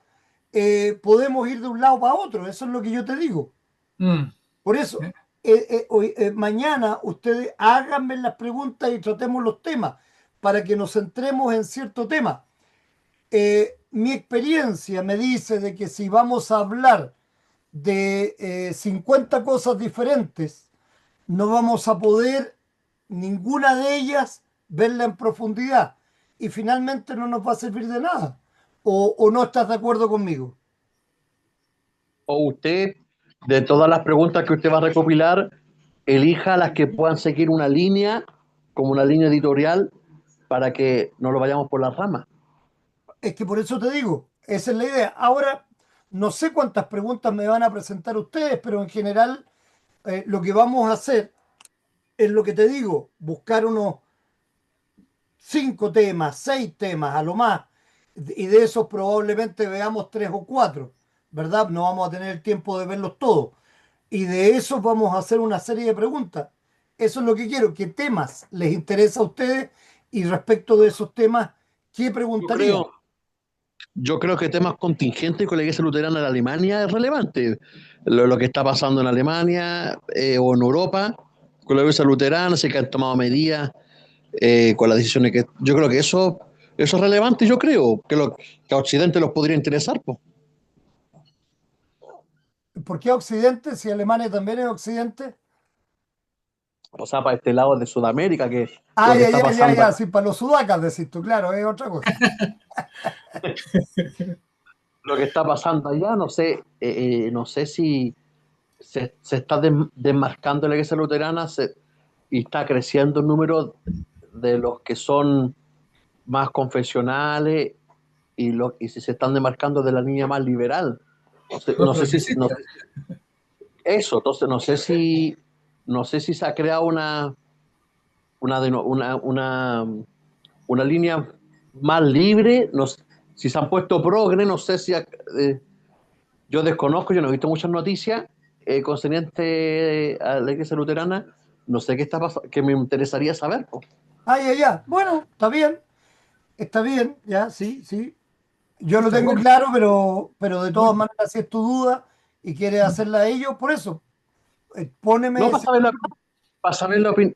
podemos ir de un lado para otro, eso es lo que yo te digo. Mm. Por eso, mañana ustedes háganme las preguntas y tratemos los temas para que nos centremos en cierto tema. Mi experiencia me dice de que si vamos a hablar de 50 cosas diferentes, no vamos a poder ninguna de ellas verla en profundidad y finalmente no nos va a servir de nada. O no estás de acuerdo conmigo? O usted, de todas las preguntas que usted va a recopilar, elija las que puedan seguir una línea, como una línea editorial, para que no lo vayamos por las ramas. Es que por eso te digo, esa es la idea. Ahora, no sé cuántas preguntas me van a presentar ustedes, pero en general lo que vamos a hacer es lo que te digo, buscar unos 5 temas, 6 temas a lo más, y de esos probablemente veamos 3 o 4, ¿verdad? No vamos a tener el tiempo de verlos todos. Y de esos vamos a hacer una serie de preguntas. Eso es lo que quiero, qué temas les interesa a ustedes y respecto de esos temas, ¿qué Yo preguntarían? creo, yo creo que temas contingentes con la Iglesia Luterana de Alemania es relevante. Lo que está pasando en Alemania o en Europa con la Iglesia Luterana, sé que han tomado medidas con las decisiones que... Yo creo que eso es relevante, yo creo, que a Occidente los podría interesar, pues. ¿Por qué Occidente? Si Alemania también es Occidente. O sea, para este lado de Sudamérica, que Ah, lo que ya, está ya, ya, pasando ya, sí, para los sudacas decís tú, claro, es otra cosa. lo que está pasando allá, no sé si se está desmarcando la iglesia luterana y está creciendo el número de los que son más confesionales y si se están demarcando de la línea más liberal. Los No sé si no- progresistas. eso, entonces no sé si se ha creado una, deno- una línea más libre, no sé, si se han puesto progre, no sé si yo desconozco, yo no he visto muchas noticias concernientes a la iglesia luterana, no sé qué está pasando, que me interesaría saber, po. Ah, ya, ya. Bueno, está bien, ya, sí, sí. Yo lo Está tengo bueno. claro, pero de todas Bueno. maneras, si es tu duda y quieres hacerla a ellos, por eso, No póneme para saber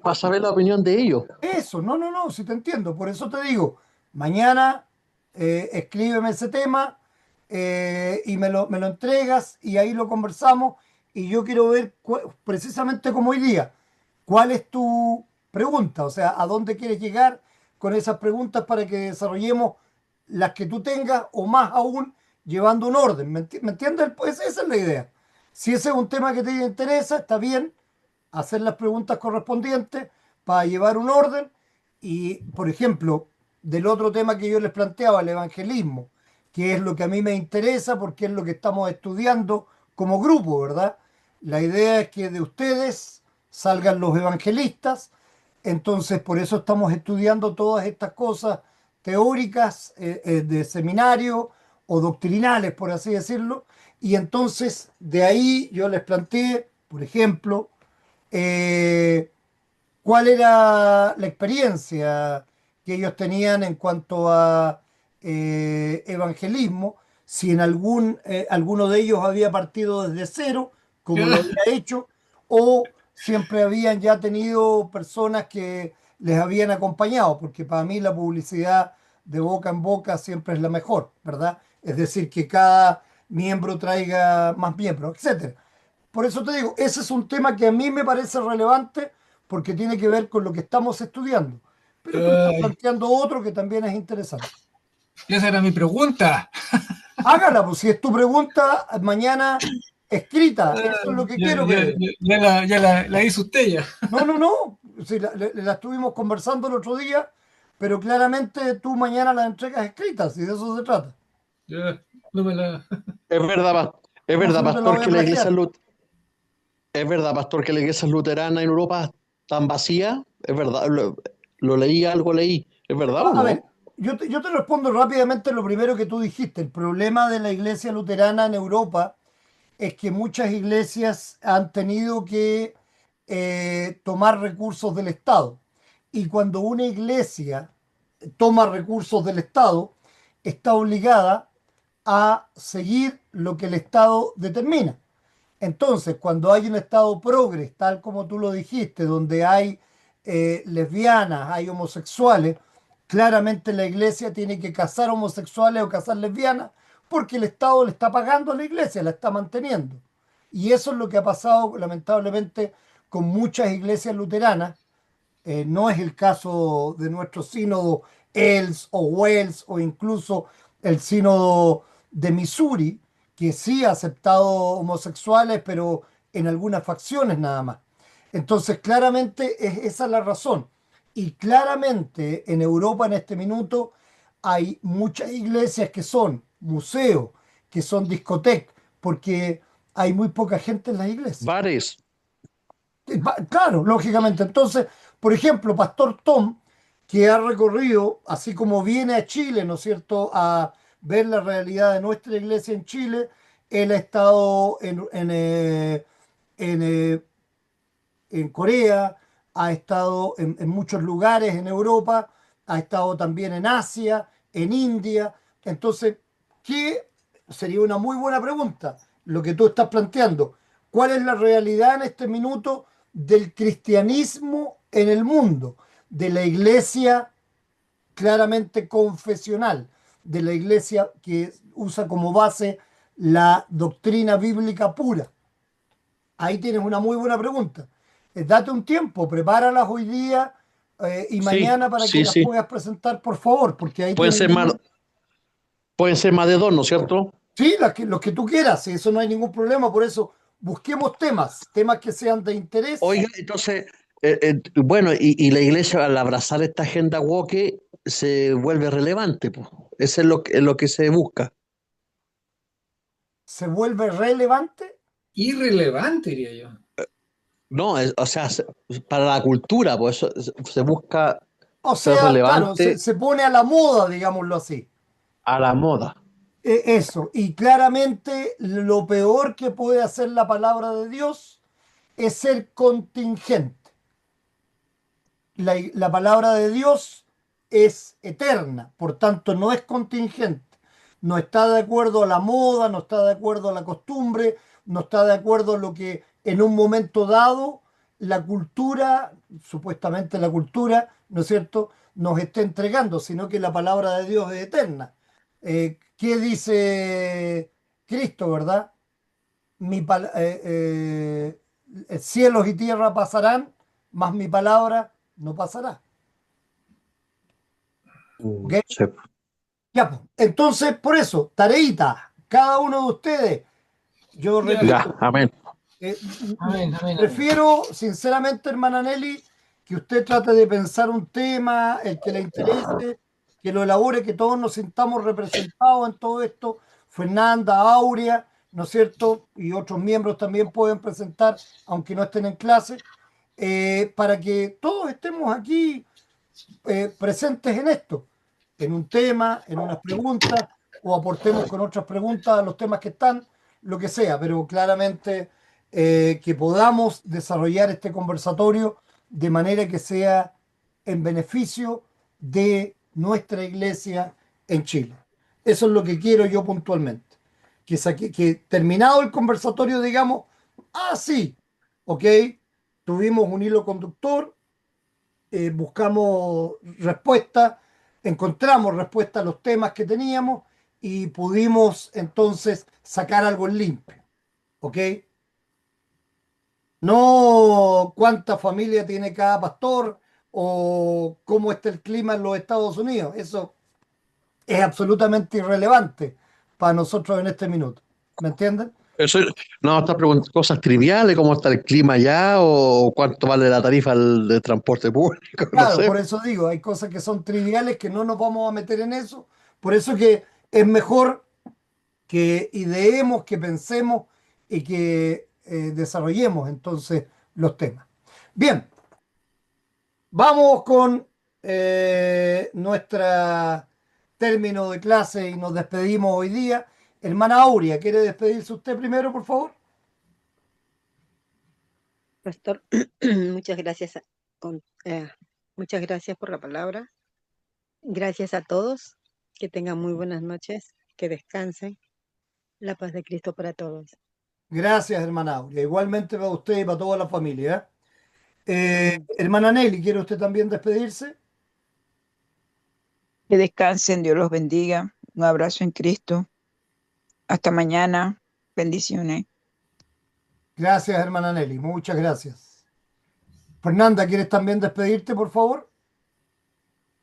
para saber la opinión de ellos. eso. No, no, no, si te entiendo. Por eso te digo, mañana escríbeme ese tema y me lo entregas y ahí lo conversamos. Y yo quiero ver precisamente como hoy día, cuál es tu pregunta, o sea, a dónde quieres llegar con esas preguntas para que desarrollemos las que tú tengas o más aún llevando un orden. ¿Me entiendes? Pues esa es la idea. Si ese es un tema que te interesa, está bien hacer las preguntas correspondientes para llevar un orden y, por ejemplo, del otro tema que yo les planteaba, el evangelismo, que es lo que a mí me interesa porque es lo que estamos estudiando como grupo, ¿verdad? La idea es que de ustedes salgan los evangelistas, entonces por eso estamos estudiando todas estas cosas teóricas de seminario o doctrinales, por así decirlo, y entonces de ahí yo les planteé, por ejemplo, eh, cuál era la experiencia que ellos tenían en cuanto a evangelismo, si en alguno de ellos había partido desde cero, como lo había hecho, o siempre habían ya tenido personas que les habían acompañado, porque para mí la publicidad de boca en boca siempre es la mejor, ¿verdad? Es decir, que cada miembro traiga más miembros, etcétera. Por eso te digo, ese es un tema que a mí me parece relevante porque tiene que ver con lo que estamos estudiando. Pero tú estás Ay, planteando otro que también es interesante. esa era mi pregunta. Hágala, pues si es tu pregunta, mañana escrita. Eso es lo que quiero, Pedro. Ya la hizo usted ya. No, no, no. Si la estuvimos conversando el otro día, pero claramente tú mañana la entregas escritas, y de eso se trata. Ya, no me la. Es No, si verdad, no te la pastor, voy a plagiar. es verdad, pastor, que la iglesia luterana en Europa tan vacía, es verdad, lo leí, algo leí, es verdad o A ver, no? yo te respondo rápidamente lo primero que tú dijiste. El problema de la iglesia luterana en Europa es que muchas iglesias han tenido que tomar recursos del Estado. Y cuando una iglesia toma recursos del Estado, está obligada a seguir lo que el Estado determina. Entonces, cuando hay un Estado progres, tal como tú lo dijiste, donde hay lesbianas, hay homosexuales, claramente la iglesia tiene que casar homosexuales o casar lesbianas porque el Estado le está pagando a la iglesia, la está manteniendo. Y eso es lo que ha pasado lamentablemente con muchas iglesias luteranas. No es el caso de nuestro sínodo Els o Wells o incluso el sínodo de Missouri, que sí ha aceptado homosexuales, pero en algunas facciones nada más. Entonces, claramente esa es la razón. Y claramente en Europa en este minuto hay muchas iglesias que son museos, que son discotecas, porque hay muy poca gente en las iglesias. Bares. Claro, lógicamente. Entonces, por ejemplo, Pastor Tom, que ha recorrido, así como viene a Chile, ¿no es cierto?, a ver la realidad de nuestra iglesia en Chile, él ha estado en, en Corea, ha estado en muchos lugares en Europa, ha estado también en Asia, en India. Entonces, ¿qué sería una muy buena pregunta? Lo que tú estás planteando. ¿Cuál es la realidad en este minuto del cristianismo en el mundo? De la iglesia claramente confesional, de la iglesia que usa como base la doctrina bíblica pura. Ahí tienes una muy buena pregunta. Date un tiempo, prepáralas hoy día y Sí, mañana para que sí, las sí. puedas presentar, por favor, porque ahí Pueden tienes ser más, pueden ser más de dos, ¿no es cierto? sí, los que tú quieras, eso no hay ningún problema, por eso busquemos temas que sean de interés. Oiga, entonces, bueno, y la iglesia al abrazar esta agenda woke se vuelve relevante, pues. Eso es lo que se busca. Se vuelve relevante. Irrelevante, diría yo. No, o sea, para la cultura, pues eso, se busca O ser sea, claro, relevante se pone a la moda, digámoslo así. a la moda. Eso, y claramente lo peor que puede hacer la palabra de Dios es ser contingente. La palabra de Dios es eterna, por tanto no es contingente. No está de acuerdo a la moda, no está de acuerdo a la costumbre, no está de acuerdo a lo que en un momento dado la cultura, supuestamente la cultura, ¿no es cierto?, nos está entregando, sino que la palabra de Dios es eterna. ¿Qué dice Cristo, verdad? Cielos y tierra pasarán, mas mi palabra no pasará. ¿Ok? Sí. Ya, pues. Entonces, por eso, tareita, cada uno de ustedes, yo Ya. Ya, repito, amén. eh, Amén, amén, amén. prefiero, sinceramente, hermana Nelly, que usted trate de pensar un tema, el que le interese, que lo elabore, que todos nos sintamos representados en todo esto. Fernanda, Aurea, ¿no es cierto? Y otros miembros también pueden presentar, aunque no estén en clase, para que todos estemos aquí presentes en esto, en un tema, en unas preguntas, o aportemos con otras preguntas a los temas que están, lo que sea, pero claramente que podamos desarrollar este conversatorio de manera que sea en beneficio de nuestra iglesia en Chile. Eso es lo que quiero yo puntualmente. Que terminado el conversatorio, digamos, sí, ok, tuvimos un hilo conductor, buscamos respuestas, encontramos respuestas a los temas que teníamos y pudimos entonces sacar algo en limpio, ¿ok? No cuánta familia tiene cada pastor o cómo está el clima en los Estados Unidos. Eso es absolutamente irrelevante para nosotros en este minuto. ¿Me entienden? Eso, no, está preguntando cosas triviales, cómo está el clima allá o cuánto vale la tarifa de transporte público, no Claro, sé. por eso digo, hay cosas que son triviales que no nos vamos a meter en eso. Por eso que es mejor que ideemos, que pensemos y que desarrollemos entonces los temas. Bien, vamos con nuestra término de clase y nos despedimos hoy día. Hermana Aurea, ¿quiere despedirse usted primero, por favor? Pastor, muchas gracias, muchas gracias por la palabra. Gracias a todos. Que tengan muy buenas noches. Que descansen. La paz de Cristo para todos. Gracias, hermana Aurea. Igualmente para usted y para toda la familia. Amén. Hermana Nelly, ¿quiere usted también despedirse? Que descansen, Dios los bendiga. Un abrazo en Cristo. Hasta mañana. Bendiciones. Gracias, hermana Nelly. Muchas gracias. Fernanda, ¿quieres también despedirte, por favor?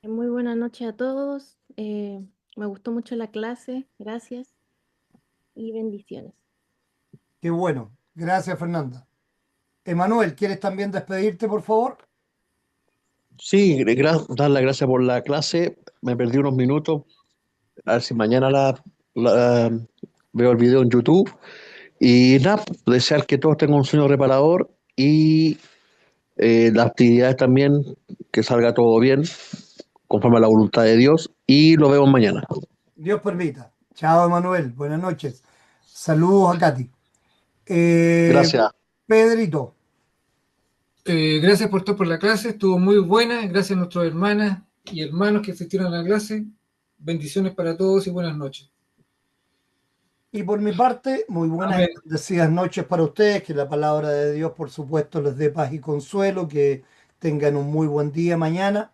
Muy buenas noches a todos. Me gustó mucho la clase. Gracias y bendiciones. Qué bueno. Gracias, Fernanda. Emanuel, ¿quieres también despedirte, por favor? Sí, dar las gracias por la clase. Me perdí unos minutos. A ver si mañana veo el video en YouTube. Y nada, desear que todos tengan un sueño reparador y las actividades también, que salga todo bien, conforme a la voluntad de Dios. Y lo vemos mañana. Dios permita. Chao, Emanuel. Buenas noches. Saludos a Katy. Gracias. Pedrito. Gracias por todo por la clase, estuvo muy buena. Gracias a nuestras hermanas y hermanos que asistieron a la clase. Bendiciones para todos y buenas noches. Y por mi parte, muy buenas Amén. y bendecidas noches para ustedes. Que la palabra de Dios, por supuesto, les dé paz y consuelo. Que tengan un muy buen día mañana.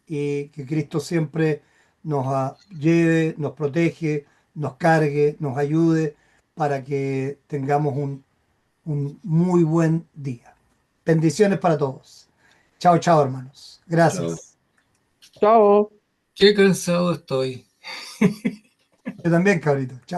Y que Cristo siempre nos lleve, nos protege, nos cargue, nos ayude para que tengamos un muy buen día. Bendiciones para todos. Chao, chao, hermanos. Gracias. Chao. Qué cansado estoy. Yo también, cabrito. Chao.